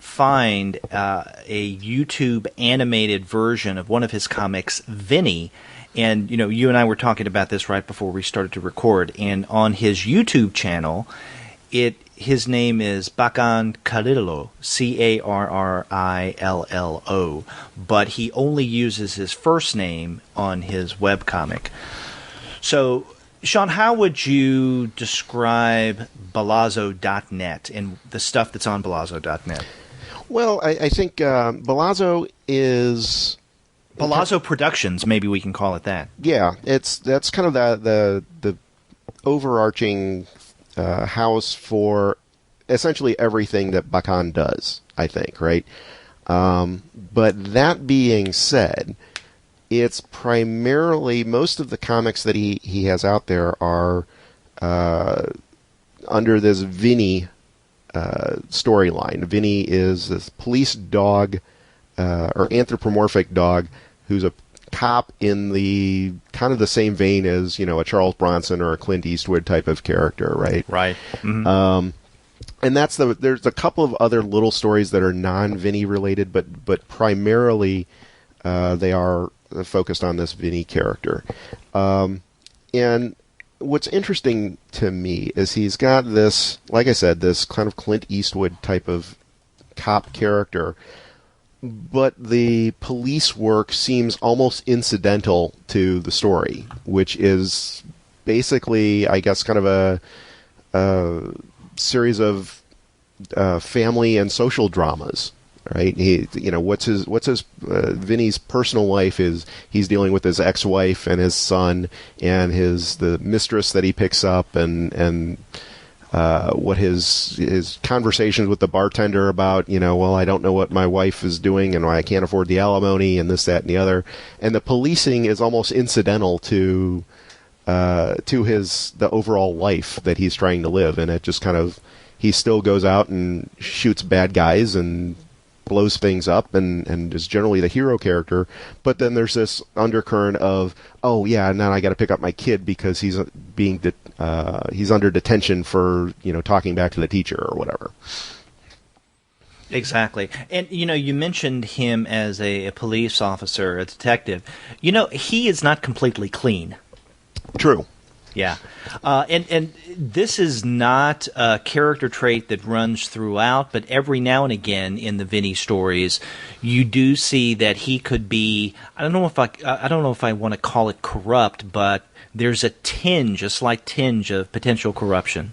find a YouTube animated version of one of his comics, Vinny. And you and I were talking about this right before we started to record. And on his YouTube channel, his name is Bachan Carrillo, Carrillo, but he only uses his first name on his webcomic. So, Sean, how would you describe Balazzo.net and the stuff that's on Balazzo.net? Well, I think Balazzo is... Balazzo Productions, maybe we can call it that. Yeah, that's kind of the overarching house for essentially everything that Bachan does, I think, right? But that being said, it's primarily, most of the comics that he has out there are under this Vinny storyline. Vinny is this police dog, or anthropomorphic dog, who's a cop in the kind of the same vein as, a Charles Bronson or a Clint Eastwood type of character, right? Right. Mm-hmm. And there's a couple of other little stories that are non-Vinny related, but primarily they are focused on this Vinny character. And what's interesting to me is he's got this, like I said, this kind of Clint Eastwood type of cop character, but the police work seems almost incidental to the story, which is basically, I guess, kind of a series of family and social dramas. Right? What's his Vinny's personal life is he's dealing with his ex-wife and his son and the mistress that he picks up, and what his conversations with the bartender about, well, I don't know what my wife is doing and I can't afford the alimony and this, that, and the other. And the policing is almost incidental to the overall life that he's trying to live. And it just kind of, he still goes out and shoots bad guys and blows things up and is generally the hero character. But then there's this undercurrent of, oh yeah, now I got to pick up my kid because he's he's under detention for talking back to the teacher or whatever. Exactly. And you mentioned him as a police officer, a detective. He is not completely clean. True. Yeah. And this is not a character trait that runs throughout, but every now and again in the Vinny stories, you do see that he could be, I don't know if I want to call it corrupt, but there's a slight tinge of potential corruption.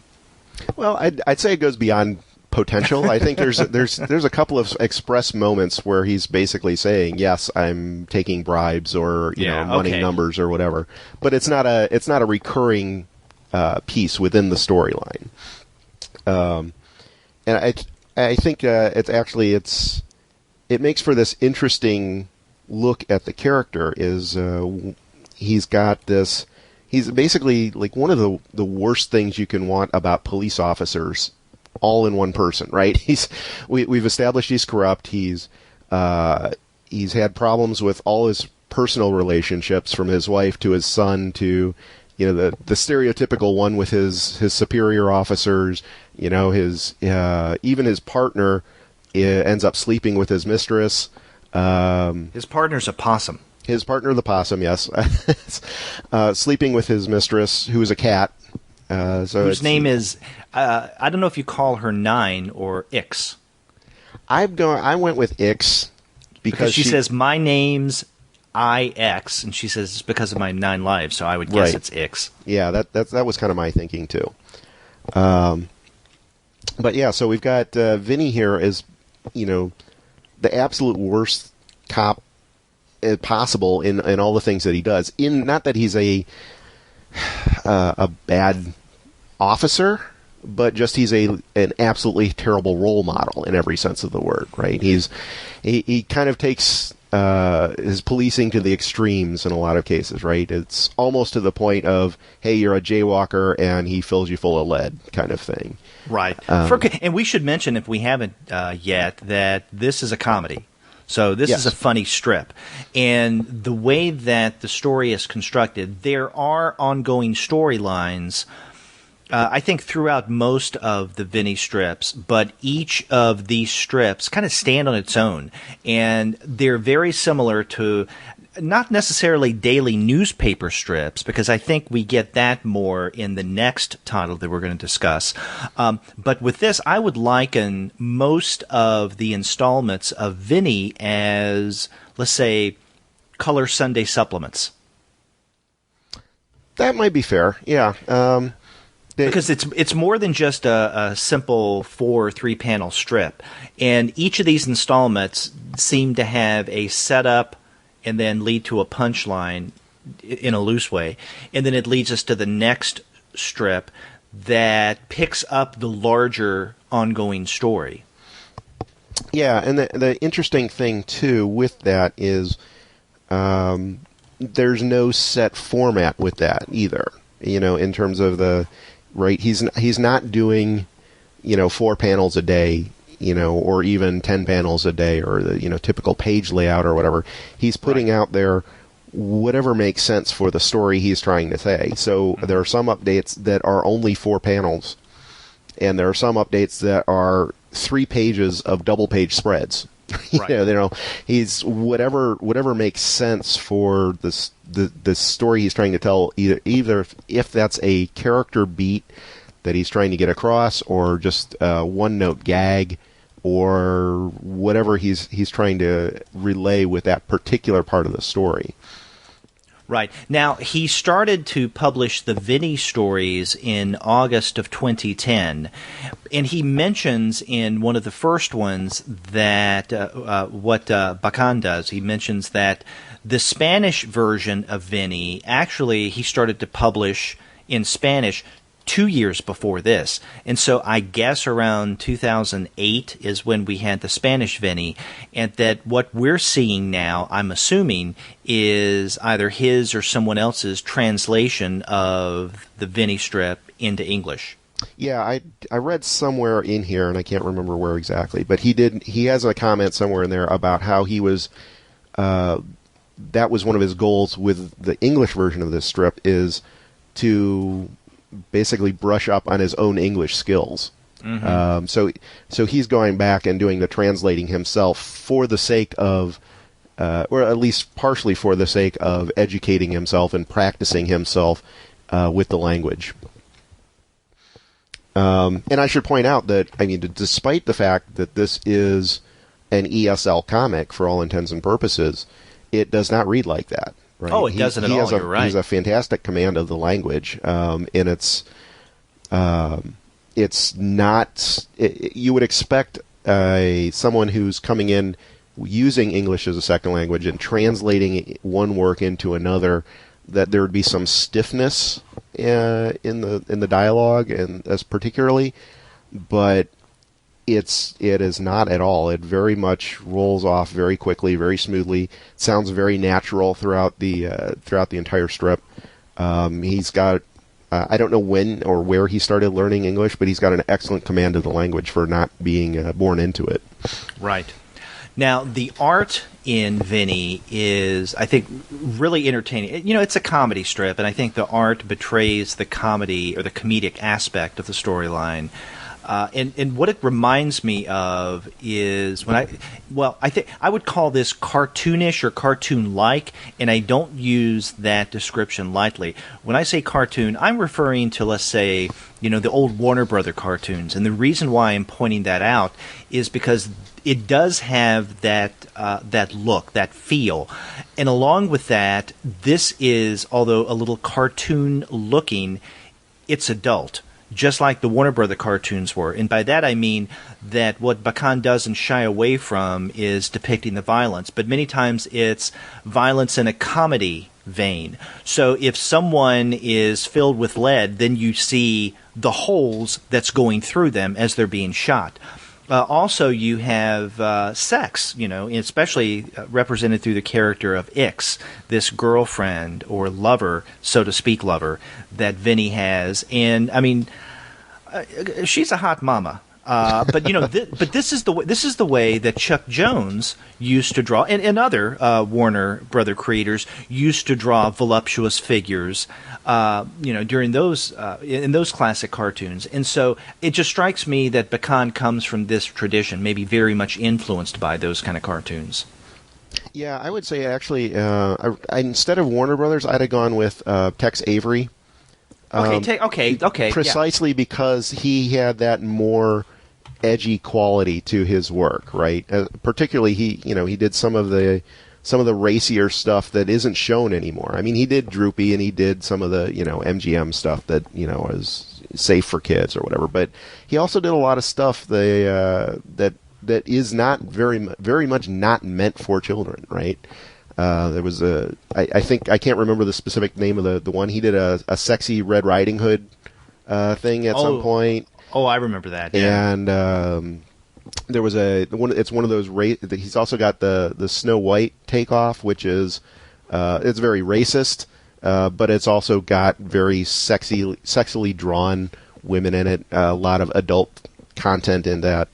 Well, I'd say it goes beyond potential. I think there's a couple of express moments where he's basically saying, yes, I'm taking bribes or money numbers or whatever, but it's not a recurring piece within the storyline. And I think it makes for this interesting look at the character. He's basically like one of the worst things you can want about police officers all in one person, right? We've established he's corrupt. He's had problems with all his personal relationships, from his wife to his son to the stereotypical one with his superior officers. Even his partner ends up sleeping with his mistress. His partner's a possum. His partner, the possum, yes, sleeping with his mistress, who is a cat. Whose name is, I don't know if you call her Nine or Ix. I went with Ix because she says, my name's IX, and she says it's because of my 9 lives, so I would guess it's Ix. Yeah, that was kind of my thinking too. But yeah, so we've got Vinny here as, the absolute worst cop possible in all the things that he does. Not that he's a bad officer, but just he's an absolutely terrible role model in every sense of the word, right? He kind of takes his policing to the extremes in a lot of cases, right? It's almost to the point of, hey, you're a jaywalker and he fills you full of lead kind of thing. Right. And we should mention, if we haven't yet, that this is a comedy. So this is a funny strip. And the way that the story is constructed, there are ongoing storylines, I think, throughout most of the Vinny strips, but each of these strips kind of stand on its own. And they're very similar to not necessarily daily newspaper strips, because I think we get that more in the next title that we're going to discuss. But with this, I would liken most of the installments of Vinny as, let's say, color Sunday supplements. That might be fair, yeah. Because it's more than just a simple 4 or 3-panel strip. And each of these installments seem to have a setup and then lead to a punchline in a loose way. And then it leads us to the next strip that picks up the larger ongoing story. Yeah, and the interesting thing too with that is there's no set format with that either. In terms of he's not doing 4 panels a day, or even 10 panels a day, or the typical page layout or whatever. He's putting out there whatever makes sense for the story he's trying to say. So there are some updates that are only 4 panels, and there are some updates that are 3 pages of double-page spreads. Right. He's whatever makes sense for the story he's trying to tell. Either if that's a character beat that he's trying to get across, or just a one-note gag, or whatever he's trying to relay with that particular part of the story. Right. Now, he started to publish the Vinny stories in August of 2010, and he mentions in one of the first ones that what Bachan does. He mentions that the Spanish version of Vinny, actually, he started to publish in Spanish 2 years before this. And so I guess around 2008 is when we had the Spanish Vinny, and that what we're seeing now, I'm assuming, is either his or someone else's translation of the Vinny strip into English. Yeah, I read somewhere in here, and I can't remember where exactly, but he has a comment somewhere in there about how he was that was one of his goals with the English version of this strip, is to basically brush up on his own English skills. Mm-hmm. So he's going back and doing the translating himself for the sake of, or at least partially for the sake of educating himself and practicing himself with the language. And I should point out that, despite the fact that this is an ESL comic for all intents and purposes, it does not read like that. Right? Oh, it doesn't at all. You're right. He has a fantastic command of the language, and it's not. You would expect someone who's coming in using English as a second language and translating one work into another, that there would be some stiffness in the dialogue, and as particularly, but it is not at all. It very much rolls off very quickly, very smoothly. It sounds very natural throughout the entire strip. He's got I don't know when or where he started learning English, but he's got an excellent command of the language for not being born into it. Right. Now, the art in Vinny is, I think, really entertaining. It's a comedy strip, and I think the art betrays the comedy or the comedic aspect of the storyline. And what it reminds me of is I think I would call this cartoonish or cartoon-like, and I don't use that description lightly. When I say cartoon, I'm referring to, let's say, the old Warner Brother cartoons. And the reason why I'm pointing that out is because it does have that look, that feel. And along with that, this is, although a little cartoon-looking, it's adult, just like the Warner Brother cartoons were. And by that I mean that what Bachan doesn't shy away from is depicting the violence, but many times it's violence in a comedy vein. So if someone is filled with lead, then you see the holes that's going through them as they're being shot. Also, you have sex, especially represented through the character of Ix, this girlfriend or lover, so to speak, that Vinny has. And she's a hot mama. But but this is the way that Chuck Jones used to draw, and other Warner Brother creators used to draw voluptuous figures, during those in those classic cartoons. And so it just strikes me that Bachan comes from this tradition, maybe very much influenced by those kind of cartoons. Yeah, I would say actually, instead of Warner Brothers, I'd have gone with Tex Avery. Okay. Precisely because he had that more edgy quality to his work, right? Particularly, he did some of the racier stuff that isn't shown anymore. He did Droopy, and he did some of the MGM stuff that was safe for kids or whatever. But he also did a lot of stuff that is not very much not meant for children, right? There was I think I can't remember the specific name of the one. He did a sexy Red Riding Hood thing at some point. Oh, I remember that. Yeah. And there was it's one of those he's also got the Snow White takeoff, which is it's very racist, but it's also got very sexily drawn women in it. A lot of adult content in that.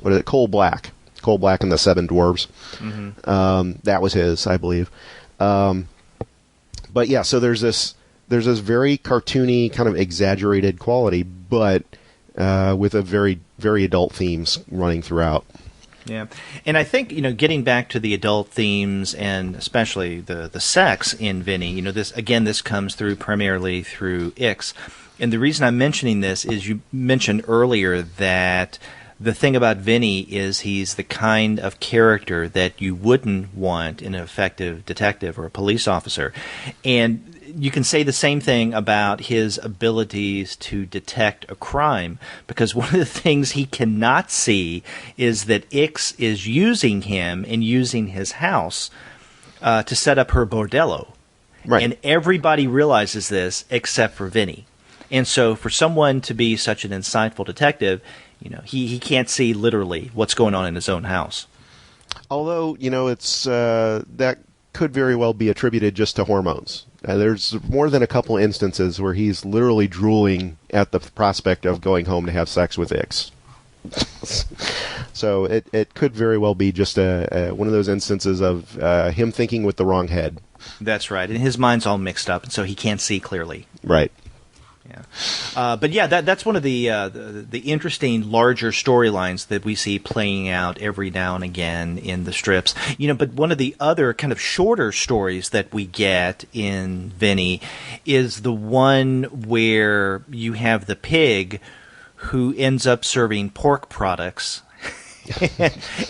What is it? Coal Black and the Seven Dwarves. Mm-hmm. That was his, I believe. But yeah, so there's this very cartoony, kind of exaggerated quality, but with a very, very adult themes running throughout. Yeah, and I think, getting back to the adult themes and especially the sex in Vinny, this comes through primarily through Ix. And the reason I'm mentioning this is you mentioned earlier that the thing about Vinny is he's the kind of character that you wouldn't want in an effective detective or a police officer. And you can say the same thing about his abilities to detect a crime, because one of the things he cannot see is that Ix is using him and using his house to set up her bordello. Right. And everybody realizes this except for Vinny. And so for someone to be such an insightful detective, he can't see literally what's going on in his own house. Although, it's that could very well be attributed just to hormones. There's more than a couple instances where he's literally drooling at the prospect of going home to have sex with Ix. So it could very well be just one of those instances of him thinking with the wrong head. That's right. And his mind's all mixed up, and so he can't see clearly. Right. Yeah, but yeah, that's one of the interesting larger storylines that we see playing out every now and again in the strips. But one of the other kind of shorter stories that we get in Vinny is the one where you have the pig who ends up serving pork products.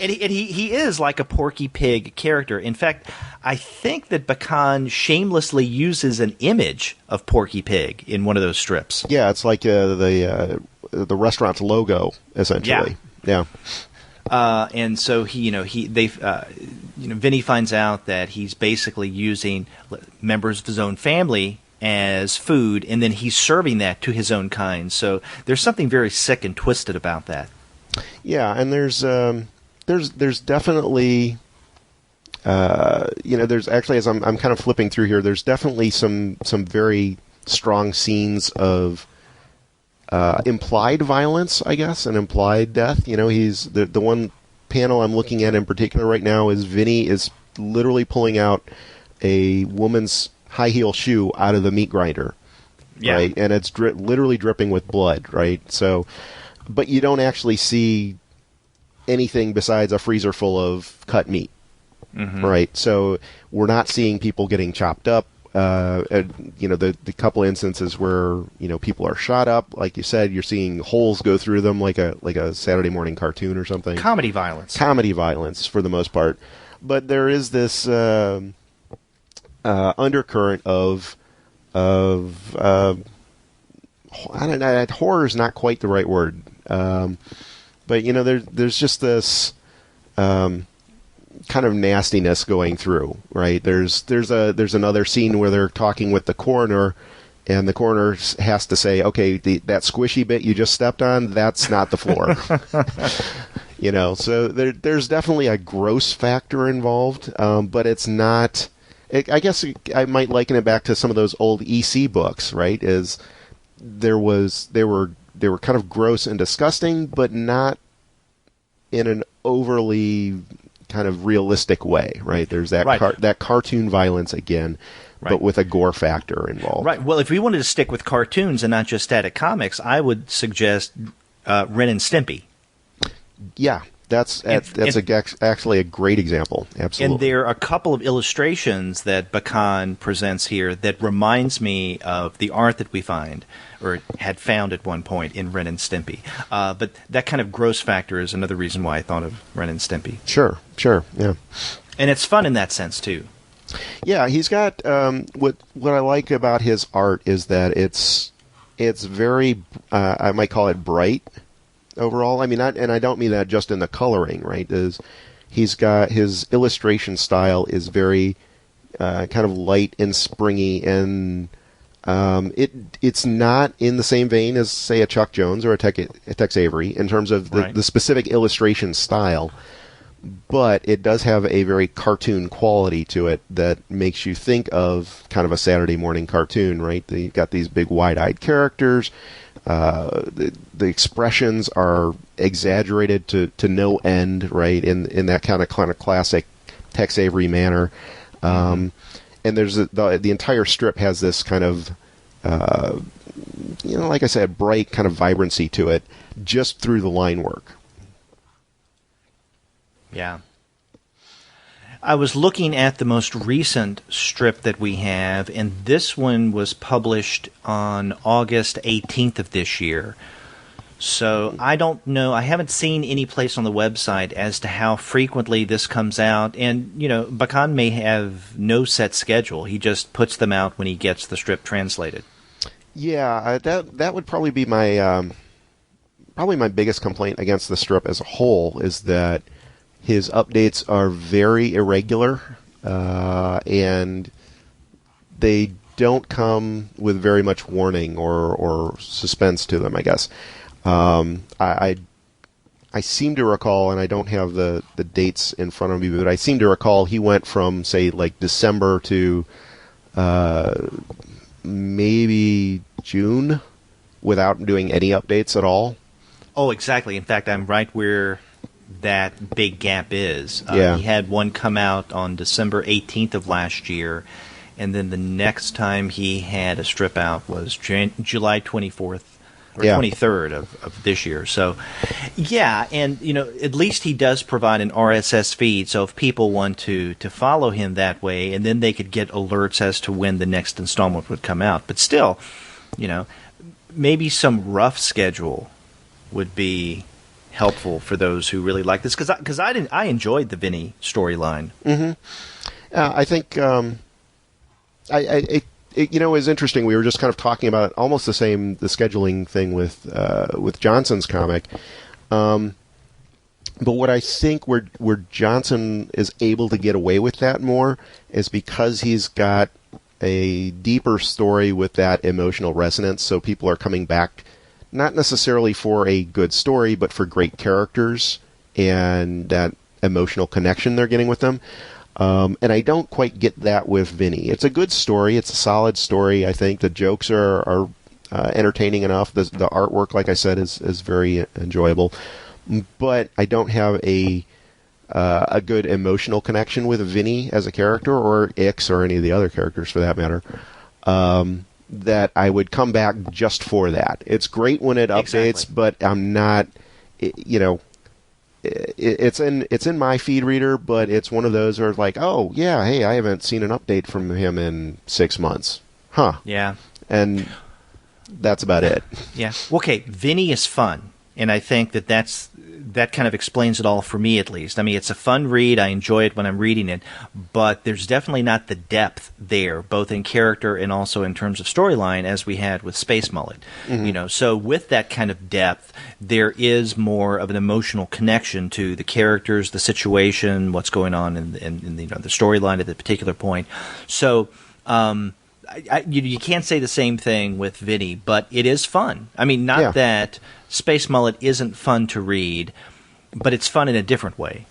and he is like a Porky Pig character. In fact, I think that Bachan shamelessly uses an image of Porky Pig in one of those strips. Yeah, it's like the restaurant's logo, essentially. Yeah. And so Vinny finds out that he's basically using members of his own family as food, and then he's serving that to his own kind. So there's something very sick and twisted about that. Yeah, and there's definitely, there's actually, as I'm kind of flipping through here, there's definitely some very strong scenes of implied violence, I guess, and implied death. He's the one panel I'm looking at in particular right now is Vinny is literally pulling out a woman's high heel shoe out of the meat grinder, right, and it's literally dripping with blood, right, so. But you don't actually see anything besides a freezer full of cut meat, right? So we're not seeing people getting chopped up. The couple instances where people are shot up, like you said, you're seeing holes go through them like a Saturday morning cartoon or something. Comedy violence For the most part, but there is this undercurrent of I don't know. Horror is not quite the right word. But there's just this kind of nastiness going through, right? There's another scene where they're talking with the coroner, and the coroner has to say, "Okay, that squishy bit you just stepped on, that's not the floor." So there's definitely a gross factor involved, but it's not. I guess I might liken it back to some of those old EC books, right? They were kind of gross and disgusting, but not in an overly kind of realistic way, right? There's that that cartoon violence again, but with a gore factor involved. Right. Well, if we wanted to stick with cartoons and not just static comics, I would suggest Ren and Stimpy. Yeah. That's actually a great example. Absolutely. And there are a couple of illustrations that Bachan presents here that reminds me of the art that we find, or had found at one point in Ren and Stimpy. But that kind of gross factor is another reason why I thought of Ren and Stimpy. Sure, yeah. And it's fun in that sense, too. Yeah, he's got, what I like about his art is that it's very, I might call it bright. Overall, I mean, and I don't mean that just in the coloring, right? He's got his illustration style is very kind of light and springy, and It's not in the same vein as, say, a Chuck Jones or a Tex Avery in terms of the specific illustration style, but it does have a very cartoon quality to it that makes you think of kind of a Saturday morning cartoon, right? You've got these big wide-eyed characters. The expressions are exaggerated to no end, right? In that kind of classic Tex Avery manner. And there's the entire strip has this kind of, like I said, bright kind of vibrancy to it just through the line work. Yeah. I was looking at the most recent strip that we have, and this one was published on August 18th of this year. So I don't know. I haven't seen any place on the website as to how frequently this comes out. And, Bachan may have no set schedule. He just puts them out when he gets the strip translated. Yeah, that would probably be my biggest complaint against the strip as a whole is that his updates are very irregular, and they don't come with very much warning or suspense to them, I guess. I seem to recall, and I don't have the dates in front of me, but I seem to recall he went from, say, like December to maybe June without doing any updates at all. Oh, exactly. In fact, I'm right where that big gap is. Yeah. He had one come out on December 18th of last year, and then the next time he had a strip out was July 24th. Or 23rd of this year. So, yeah, and, at least he does provide an RSS feed, so if people want to follow him that way, and then they could get alerts as to when the next installment would come out. But still, maybe some rough schedule would be helpful for those who really like this, because I enjoyed the Vinny storyline. Mm-hmm. I think it was interesting. We were just kind of talking about almost the scheduling thing with Johnson's comic. But what I think where Johnson is able to get away with that more is because he's got a deeper story with that emotional resonance. So people are coming back, not necessarily for a good story, but for great characters and that emotional connection they're getting with them. And I don't quite get that with Vinny. It's a good story. It's a solid story. I think the jokes are entertaining enough. The artwork, like I said, is very enjoyable. But I don't have a good emotional connection with Vinny as a character, or Ix, or any of the other characters for that matter, that I would come back just for that. It's great when it updates, but I'm not, it's in my feed reader, but it's one of those where it's like, oh yeah, hey, I haven't seen an update from him in 6 months, huh? Yeah, and that's about it. Yeah. Okay, Vinny is fun, and I think that kind of explains it all for me, at least. I mean, it's a fun read. I enjoy it when I'm reading it, but there's definitely not the depth there, both in character and also in terms of storyline, as we had with Space Mullet. Mm-hmm. So with that kind of depth, there is more of an emotional connection to the characters, the situation, what's going on in the storyline at the particular point. So you can't say the same thing with Vinny, but it is fun. I mean, not that Space Mullet isn't fun to read, but it's fun in a different way.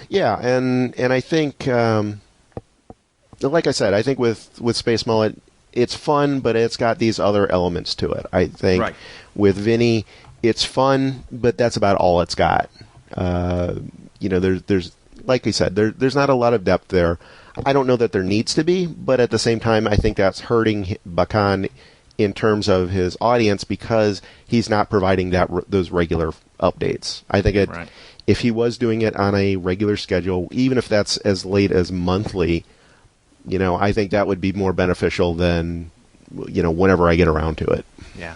Yeah, and I think, like I said, I think with Space Mullet, it's fun, but it's got these other elements to it. I think with Vinny, it's fun, but that's about all it's got. There's like I said, there's not a lot of depth there. I don't know that there needs to be, but at the same time, I think that's hurting Bachan in terms of his audience because he's not providing those regular updates. I think if he was doing it on a regular schedule, even if that's as late as monthly, I think that would be more beneficial than, whenever I get around to it. Yeah.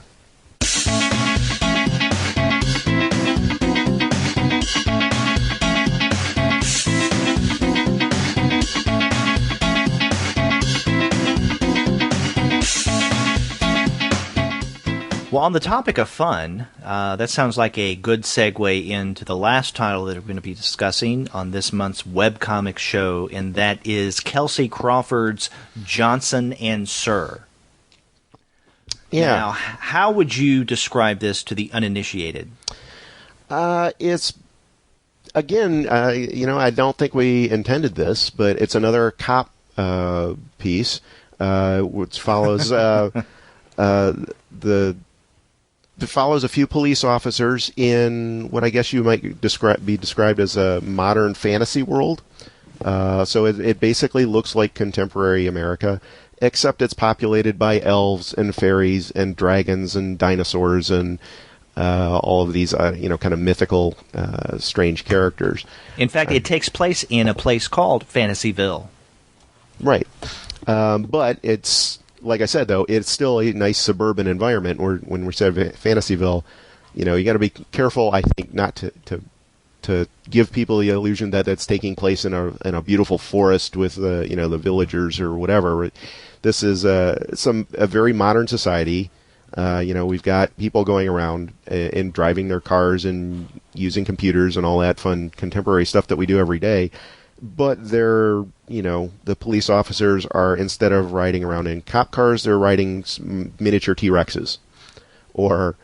Well, on the topic of fun, that sounds like a good segue into the last title that we're going to be discussing on this month's Webcomics show, and that is Kelci Crawford's Johnson and Sir. Yeah. Now, how would you describe this to the uninitiated? It's, again, I don't think we intended this, but it's another cop piece, which follows it follows a few police officers in what I guess you might be described as a modern fantasy world. So it basically looks like contemporary America, except it's populated by elves and fairies and dragons and dinosaurs and all of these, kind of mythical, strange characters. In fact, it takes place in a place called Fantasyville. Right. But it's, like I said, though, it's still a nice suburban environment where when we said Fantasyville, you got to be careful, I think, not to give people the illusion that it's taking place in a beautiful forest with the villagers or whatever. This is a very modern society. We've got people going around and driving their cars and using computers and all that fun contemporary stuff that we do every day. But the police officers are, instead of riding around in cop cars, they're riding miniature T-Rexes. Or,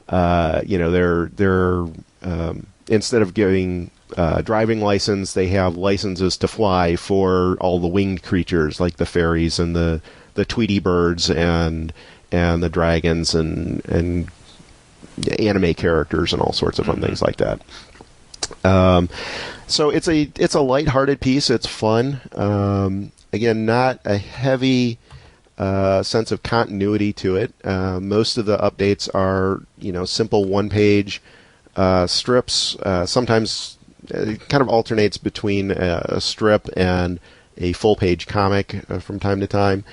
they're instead of giving driving license, they have licenses to fly for all the winged creatures like the fairies and the Tweety birds and the dragons and anime characters and all sorts of fun things like that. So it's a lighthearted piece. It's fun. Again, not a heavy sense of continuity to it. Most of the updates are simple one-page strips. Sometimes it kind of alternates between a strip and a full-page comic from time to time.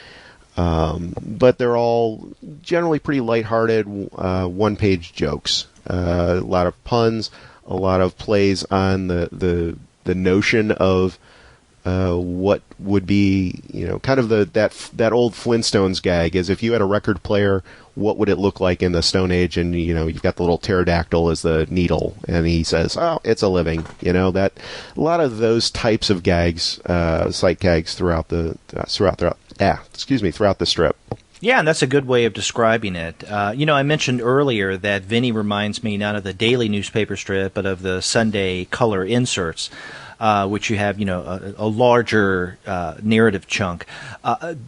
But they're all generally pretty lighthearted one-page jokes. A lot of puns, a lot of plays on the notion of what would be kind of that old Flintstones gag is if you had a record player, what would it look like in the Stone Age? And you've got the little pterodactyl as the needle, and he says, "Oh, it's a living." That a lot of those types of gags, sight gags throughout the strip. Yeah, and that's a good way of describing it. I mentioned earlier that Vinny reminds me not of the daily newspaper strip, but of the Sunday color inserts, which you have, a larger narrative chunk.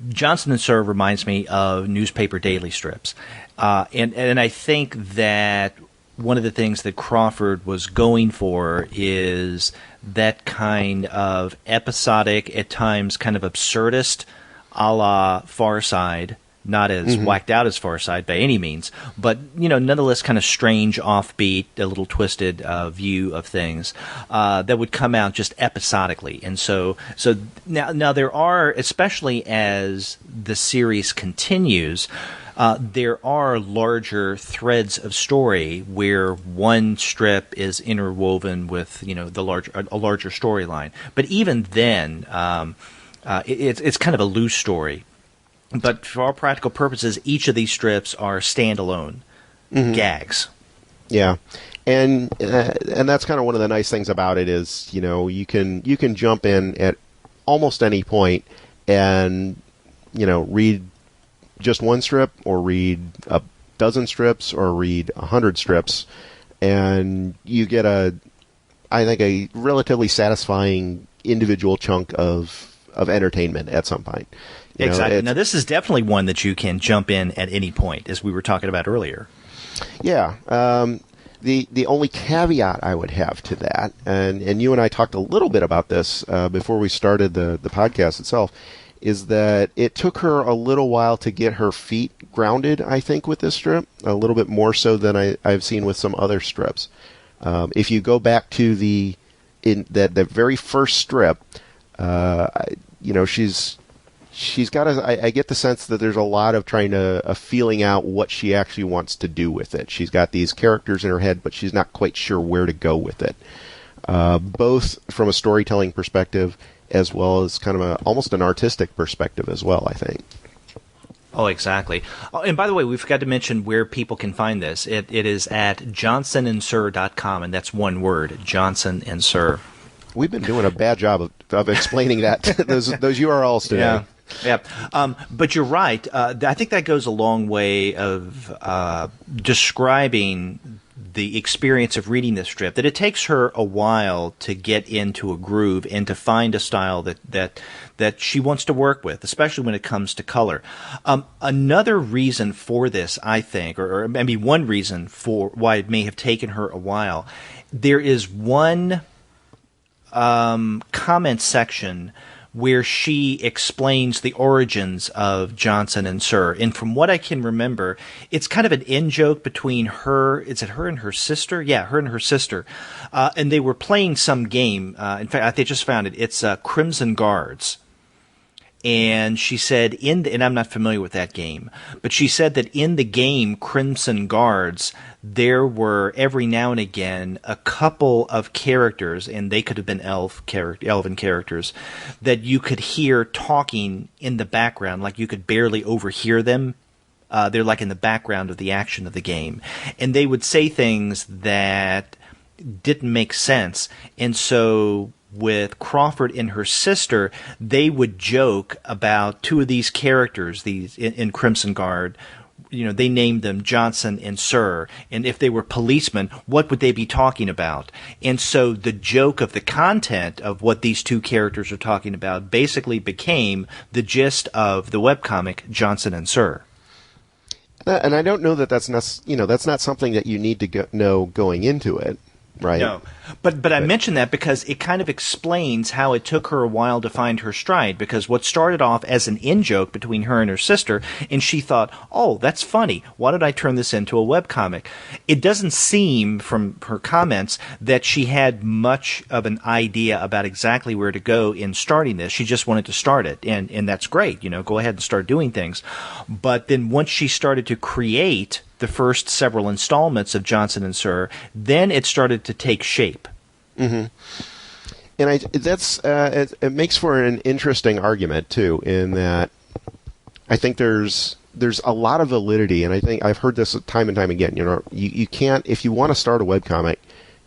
Johnson and Sir reminds me of newspaper daily strips. And I think that one of the things that Crawford was going for is that kind of episodic, at times kind of absurdist, a la Far Side. Not as whacked out as Far Side by any means, but nonetheless kind of strange, offbeat, a little twisted view of things that would come out just episodically. And so now there are, especially as the series continues, there are larger threads of story where one strip is interwoven with a larger storyline. But even then, it's kind of a loose story. But for all practical purposes, each of these strips are standalone gags. Yeah, and that's kind of one of the nice things about it is you can jump in at almost any point and read just one strip or read a dozen strips or read 100 strips, and you get a relatively satisfying individual chunk of entertainment at some point. Exactly. Now, this is definitely one that you can jump in at any point, as we were talking about earlier. Yeah. The only caveat I would have to that, and you and I talked a little bit about this before we started the podcast itself, is that it took her a little while to get her feet grounded, I think, with this strip, a little bit more so than I've seen with some other strips. If you go back to the very first strip, she's got I get the sense that there's a lot of trying to feeling out what she actually wants to do with it. She's got these characters in her head, but she's not quite sure where to go with it. Both from a storytelling perspective as well as kind of almost an artistic perspective as well, I think. Oh, exactly. Oh, and by the way, we forgot to mention where people can find this. It is at johnsonandsir.com, and that's one word, Johnson and Sir. We've been doing a bad job of explaining that those URLs today. Yeah, but you're right. I think that goes a long way of describing the experience of reading this strip, that it takes her a while to get into a groove and to find a style that she wants to work with, especially when it comes to color. Another reason for this, I think, or maybe one reason for why it may have taken her a while, there is one comment section where she explains the origins of Johnson and Sir. And from what I can remember, it's kind of an in-joke between her, is it her and her sister? Yeah, her and her sister. And they were playing some game. In fact, I just found it. It's Crimson Guards. And she said, and I'm not familiar with that game, but she said that in the game Crimson Guards, there were every now and again a couple of characters, and they could have been elven characters, that you could hear talking in the background, like you could barely overhear them. They're like in the background of the action of the game. And they would say things that didn't make sense. And so with Crawford and her sister, they would joke about two of these characters, these in Crimson Guard. You know, they named them Johnson and Sir, and if they were policemen, what would they be talking about? And so the joke of the content of what these two characters are talking about basically became the gist of the webcomic Johnson and Sir. And I don't know that's not something that you need to know going into it. Right. No, but I mention that because it kind of explains how it took her a while to find her stride, because what started off as an in-joke between her and her sister, and she thought, oh, that's funny, why did I turn this into a webcomic? It doesn't seem from her comments that she had much of an idea about exactly where to go in starting this. She just wanted to start it, and that's great, go ahead and start doing things. But then once she started to create the first several installments of Johnson and Sir, then it started to take shape. Mm-hmm. And it makes for an interesting argument too, in that I think there's a lot of validity, and I think I've heard this time and time again. You can't, if you want to start a webcomic,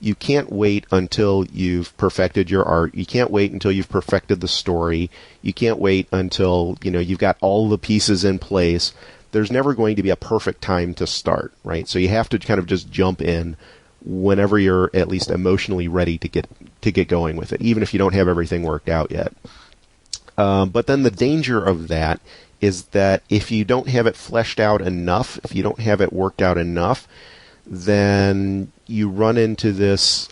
you can't wait until you've perfected your art. You can't wait until you've perfected the story. You can't wait until you've got all the pieces in place. There's never going to be a perfect time to start, right? So you have to kind of just jump in whenever you're at least emotionally ready to get going with it, even if you don't have everything worked out yet. But then the danger of that is that if you don't have it fleshed out enough, if you don't have it worked out enough, then you run into this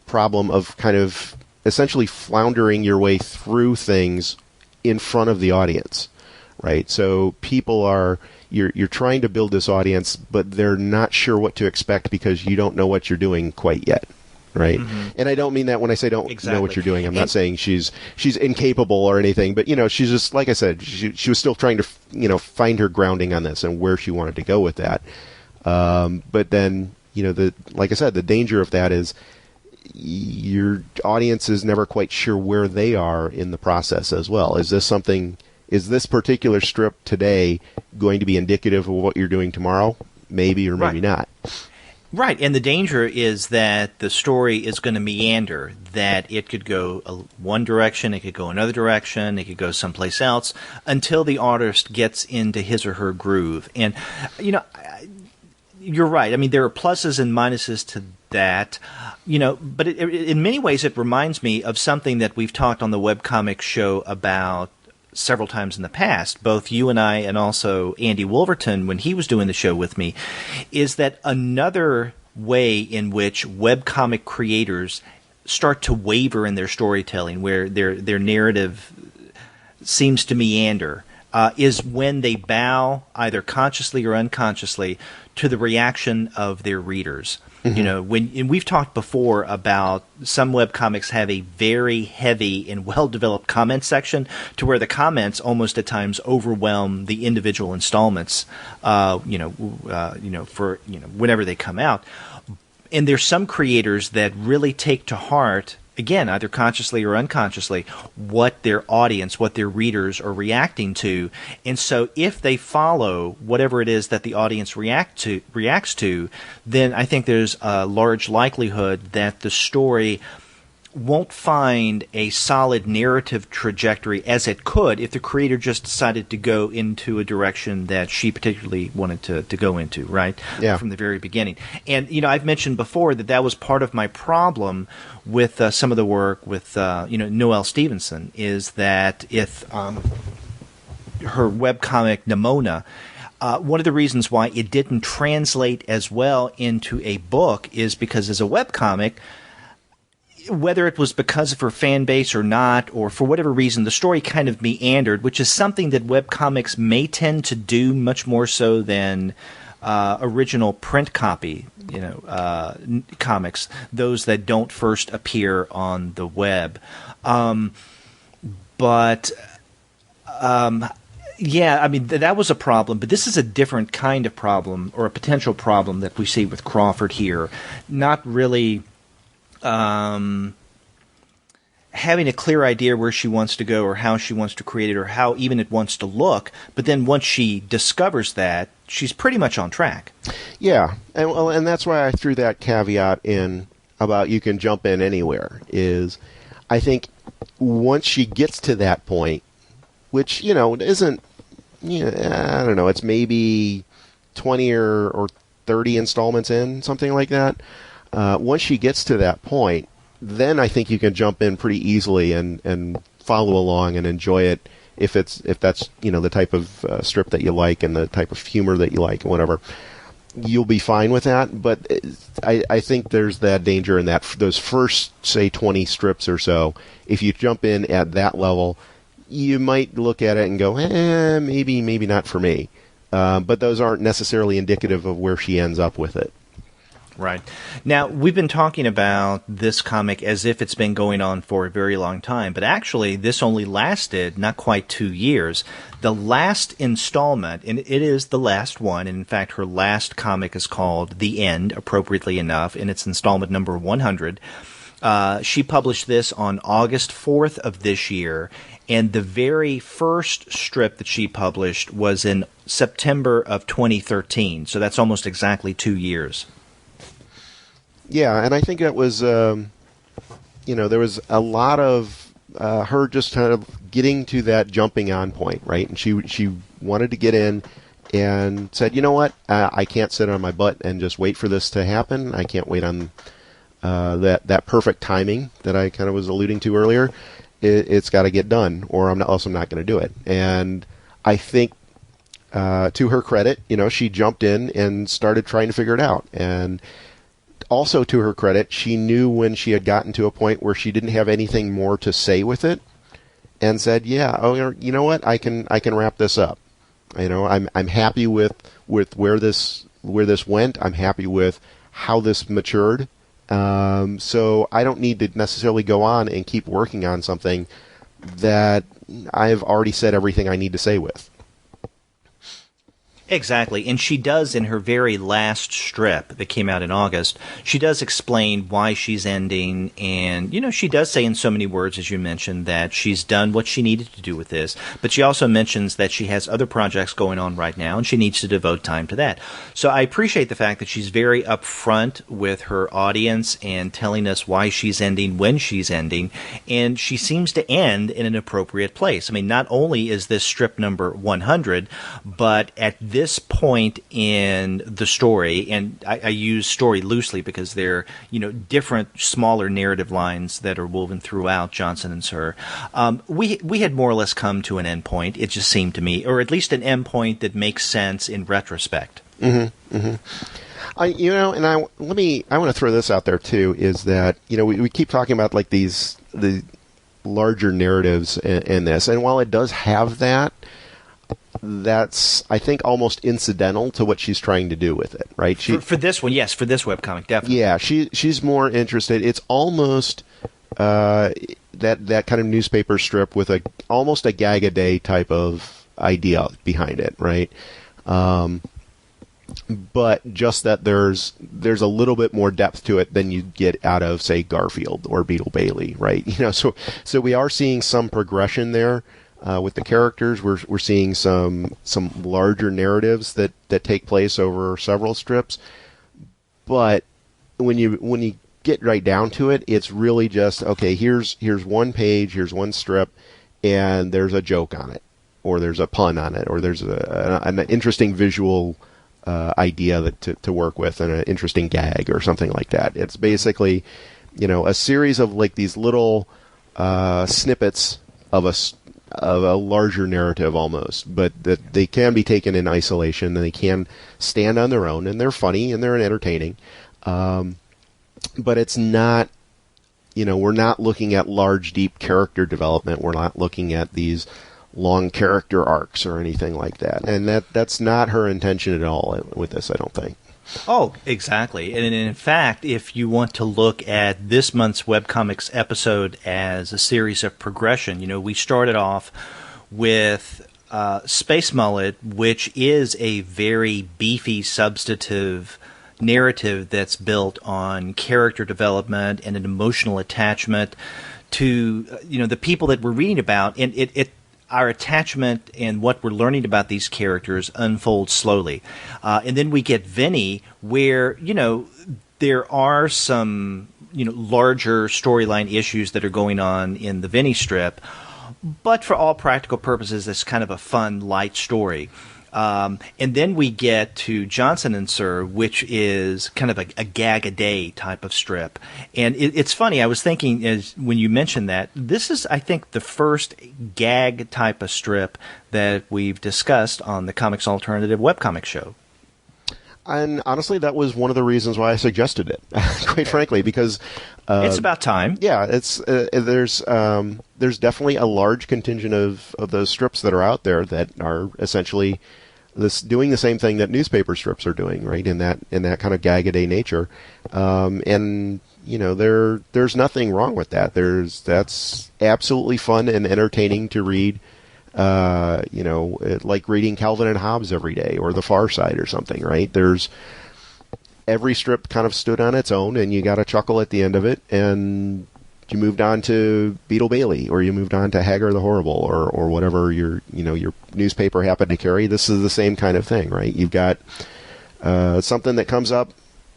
problem of kind of essentially floundering your way through things in front of the audience. Right, so you're trying to build this audience, but they're not sure what to expect because you don't know what you're doing quite yet, right? Mm-hmm. And I don't mean that when I say don't know what you're doing. I'm not saying she's incapable or anything, but she's just, like I said, she was still trying to find her grounding on this and where she wanted to go with that. But then like I said, the danger of that is your audience is never quite sure where they are in the process as well. Is this particular strip today going to be indicative of what you're doing tomorrow? Maybe or maybe not. Right, and the danger is that the story is going to meander, that it could go one direction, it could go another direction, it could go someplace else, until the artist gets into his or her groove. And, you're right. I mean, there are pluses and minuses to that, but in many ways it reminds me of something that we've talked on the webcomic show about several times in the past, both you and I and also Andy Wolverton when he was doing the show with me, is that another way in which webcomic creators start to waver in their storytelling, where their narrative seems to meander, is when they bow, either consciously or unconsciously, to the reaction of their readers. Mm-hmm. And we've talked before about some webcomics have a very heavy and well-developed comment section to where the comments almost at times overwhelm the individual installments, for whenever they come out. And there's some creators that really take to heart, again, either consciously or unconsciously, what their audience, what their readers are reacting to. And so if they follow whatever it is that the audience reacts to, then I think there's a large likelihood that the story won't find a solid narrative trajectory as it could if the creator just decided to go into a direction that she particularly wanted to go into, right? Yeah. From the very beginning. And, I've mentioned before that was part of my problem with some of the work with, Noelle Stevenson, is that if her webcomic Nimona, one of the reasons why it didn't translate as well into a book is because as a webcomic, whether it was because of her fan base or not, or for whatever reason, the story kind of meandered, which is something that webcomics may tend to do much more so than original print copy, comics, those that don't first appear on the web. Yeah, I mean, that was a problem, but this is a different kind of problem, or a potential problem that we see with Crawford here. Not really having a clear idea where she wants to go or how she wants to create it or how even it wants to look, but then once she discovers that, she's pretty much on track. Yeah, and that's why I threw that caveat in about you can jump in anywhere, is I think once she gets to that point, which, isn't, I don't know, it's maybe 20 or 30 installments in, something like that. Once she gets to that point, then I think you can jump in pretty easily and follow along and enjoy it if that's, the type of strip that you like and the type of humor that you like and whatever. You'll be fine with that, but I think there's that danger in that those first, say, 20 strips or so, if you jump in at that level, you might look at it and go, maybe not for me. But those aren't necessarily indicative of where she ends up with it. Right. Now, we've been talking about this comic as if it's been going on for a very long time, but actually this only lasted not quite 2 years. The last installment, and it is the last one, and in fact her last comic is called The End, appropriately enough, and it's installment number 100. She published this on August 4th of this year, and the very first strip that she published was in September of 2013, so that's almost exactly 2 years. Yeah, and I think that was, there was a lot of her just kind of getting to that jumping on point, right? And she wanted to get in and said, you know what, I can't sit on my butt and just wait for this to happen. I can't wait on that perfect timing that I kind of was alluding to earlier. It's got to get done, or I'm not going to do it. And I think, to her credit, she jumped in and started trying to figure it out. And also, to her credit, she knew when she had gotten to a point where she didn't have anything more to say with it, and said, "Yeah, you know what? I can wrap this up. I'm happy with where this went. I'm happy with how this matured. So I don't need to necessarily go on and keep working on something that I've already said everything I need to say with." Exactly, and she does in her very last strip that came out in August, she does explain why she's ending, and, she does say in so many words, as you mentioned, that she's done what she needed to do with this, but she also mentions that she has other projects going on right now, and she needs to devote time to that. So I appreciate the fact that she's very upfront with her audience and telling us why she's ending, when she's ending, and she seems to end in an appropriate place. I mean, not only is this strip number 100, but at this point in the story, and I use story loosely because they're different smaller narrative lines that are woven throughout Johnson and Sir. We had more or less come to an end point. It just seemed to me, or at least an end point that makes sense in retrospect. Mm-hmm. Mm-hmm. I want to throw this out there too. Is that we keep talking about like the larger narratives in this, and while it does have that. That's, I think, almost incidental to what she's trying to do with it, right? For this one, yes, for this webcomic, definitely. Yeah, she's more interested. It's almost that kind of newspaper strip with almost a gag a day type of idea behind it, right? But just that there's a little bit more depth to it than you get out of, say, Garfield or Beetle Bailey, right? So we are seeing some progression there. With the characters, we're seeing some larger narratives that take place over several strips. But when you get right down to it, it's really just, okay, here's one page, here's one strip, and there's a joke on it, or there's a pun on it, or there's an interesting visual idea to work with, and an interesting gag or something like that. It's basically, a series of like these little snippets of a larger narrative almost, but that they can be taken in isolation, and they can stand on their own, and they're funny and they're entertaining. But it's not, we're not looking at large, deep character development. We're not looking at these long character arcs or anything like that. And that's not her intention at all with this, I don't think. Oh, exactly. And in fact, if you want to look at this month's webcomics episode as a series of progression, we started off with Space Mullet, which is a very beefy, substantive narrative that's built on character development and an emotional attachment to the people that we're reading about, and our attachment and what we're learning about these characters unfolds slowly. And then we get Vinny, where, there are some, larger storyline issues that are going on in the Vinny strip, but for all practical purposes, it's kind of a fun, light story. And then we get to Johnson and Sir, which is kind of a gag-a-day type of strip. And it's funny, I was thinking when you mentioned that, this is, I think, the first gag type of strip that we've discussed on the Comics Alternative webcomic show. And honestly, that was one of the reasons why I suggested it, quite frankly, because it's about time. Yeah, it's there's definitely a large contingent of those strips that are out there that are essentially doing the same thing that newspaper strips are doing, right? In that kind of gag-a-day nature, and there's nothing wrong with that. That's absolutely fun and entertaining to read. Like reading Calvin and Hobbes every day, or The Far Side or something, right? Every strip kind of stood on its own, and you got a chuckle at the end of it, and you moved on to Beetle Bailey, or you moved on to Hagar the Horrible, or whatever your newspaper happened to carry. This is the same kind of thing, right? You've got something that comes up,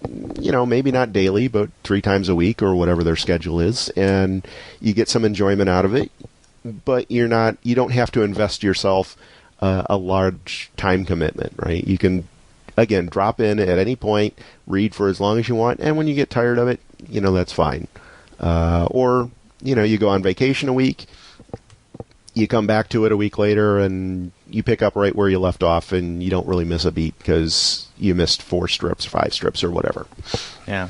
maybe not daily, but 3 times a week, or whatever their schedule is, and you get some enjoyment out of it. But you don't have to invest yourself a large time commitment, right? You can, again, drop in at any point, read for as long as you want, and when you get tired of it, that's fine. Or, you go on vacation a week, you come back to it a week later, and you pick up right where you left off, and you don't really miss a beat because you missed 4 strips, 5 strips, or whatever. Yeah.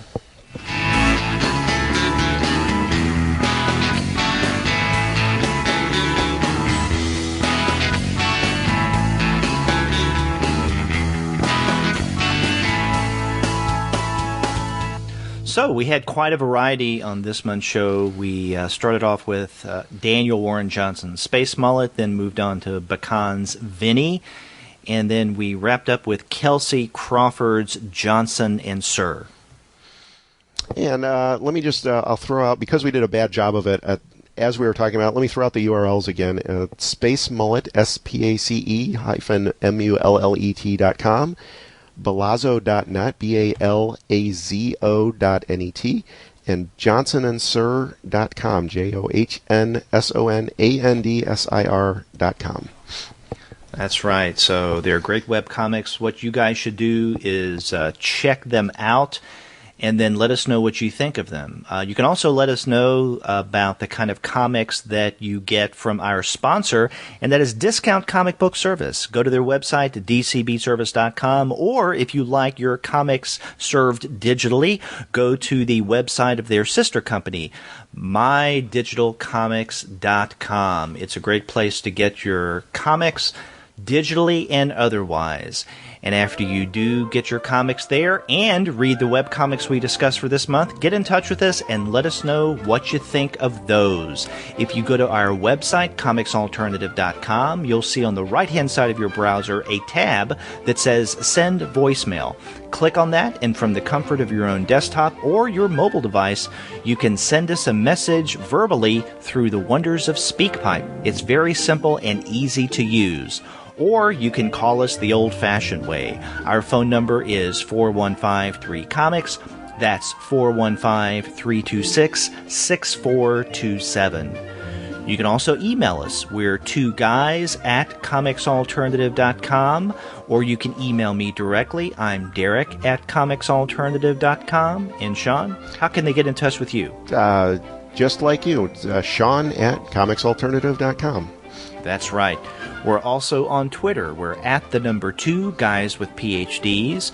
So we had quite a variety on this month's show. We started off with Daniel Warren Johnson's Space Mullet, then moved on to Bachan's Vinny, and then we wrapped up with Kelci Crawford's Johnson and Sir. And let me just, I'll throw out, because we did a bad job of it as we were talking about, let me throw out the URLs again. Space Mullet, SPACE-MULLET.com. Balazo.net, BALAZO.net, and johnsonandsir.com, JOHNSONANDSIR.com. That's right. So they're great webcomics. What you guys should do is check them out and then let us know what you think of them. You can also let us know about the kind of comics that you get from our sponsor, and that is Discount Comic Book Service. Go to their website, dcbservice.com, or if you like your comics served digitally, go to the website of their sister company, mydigitalcomics.com. It's a great place to get your comics digitally and otherwise. And after you do get your comics there and read the webcomics we discussed for this month, get in touch with us and let us know what you think of those. If you go to our website, comicsalternative.com, you'll see on the right-hand side of your browser a tab that says Send Voicemail. Click on that, and from the comfort of your own desktop or your mobile device, you can send us a message verbally through the wonders of SpeakPipe. It's very simple and easy to use. Or you can call us the old-fashioned way. Our phone number is 415-3-COMICS, That's 415-326-6427. You can also email us. We're 2guys@comicsalternative.com, or you can email me directly. I'm Derek at comicsalternative.com. And Sean, how can they get in touch with you? Just like you, Sean at comicsalternative.com. That's right. We're also on Twitter. We're at the number 2 Guys with PhDs.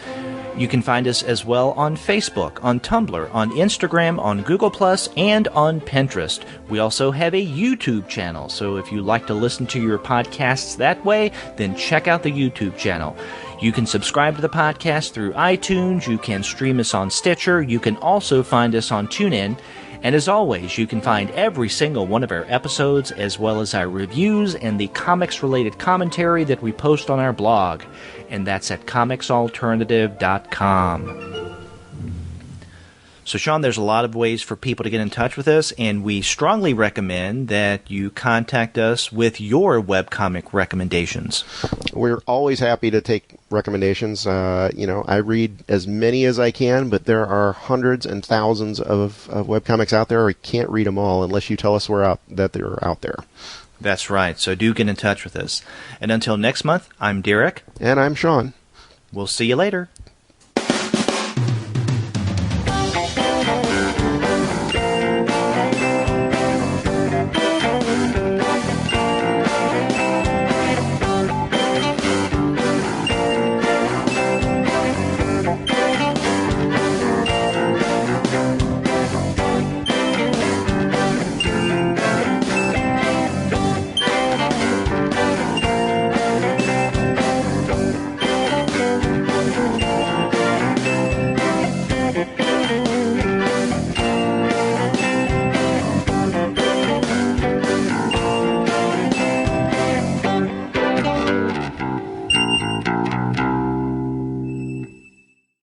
You can find us as well on Facebook, on Tumblr, on Instagram, on Google+, and on Pinterest. We also have a YouTube channel, so if you like to listen to your podcasts that way, then check out the YouTube channel. You can subscribe to the podcast through iTunes. You can stream us on Stitcher. You can also find us on TuneIn. And as always, you can find every single one of our episodes, as well as our reviews and the comics-related commentary that we post on our blog. And that's at comicsalternative.com. So, Sean, there's a lot of ways for people to get in touch with us, and we strongly recommend that you contact us with your webcomic recommendations. We're always happy to take recommendations. I read as many as I can, but there are hundreds and thousands of webcomics out there. We can't read them all unless you tell us that they're out there. That's right. So do get in touch with us. And until next month, I'm Derek. And I'm Sean. We'll see you later.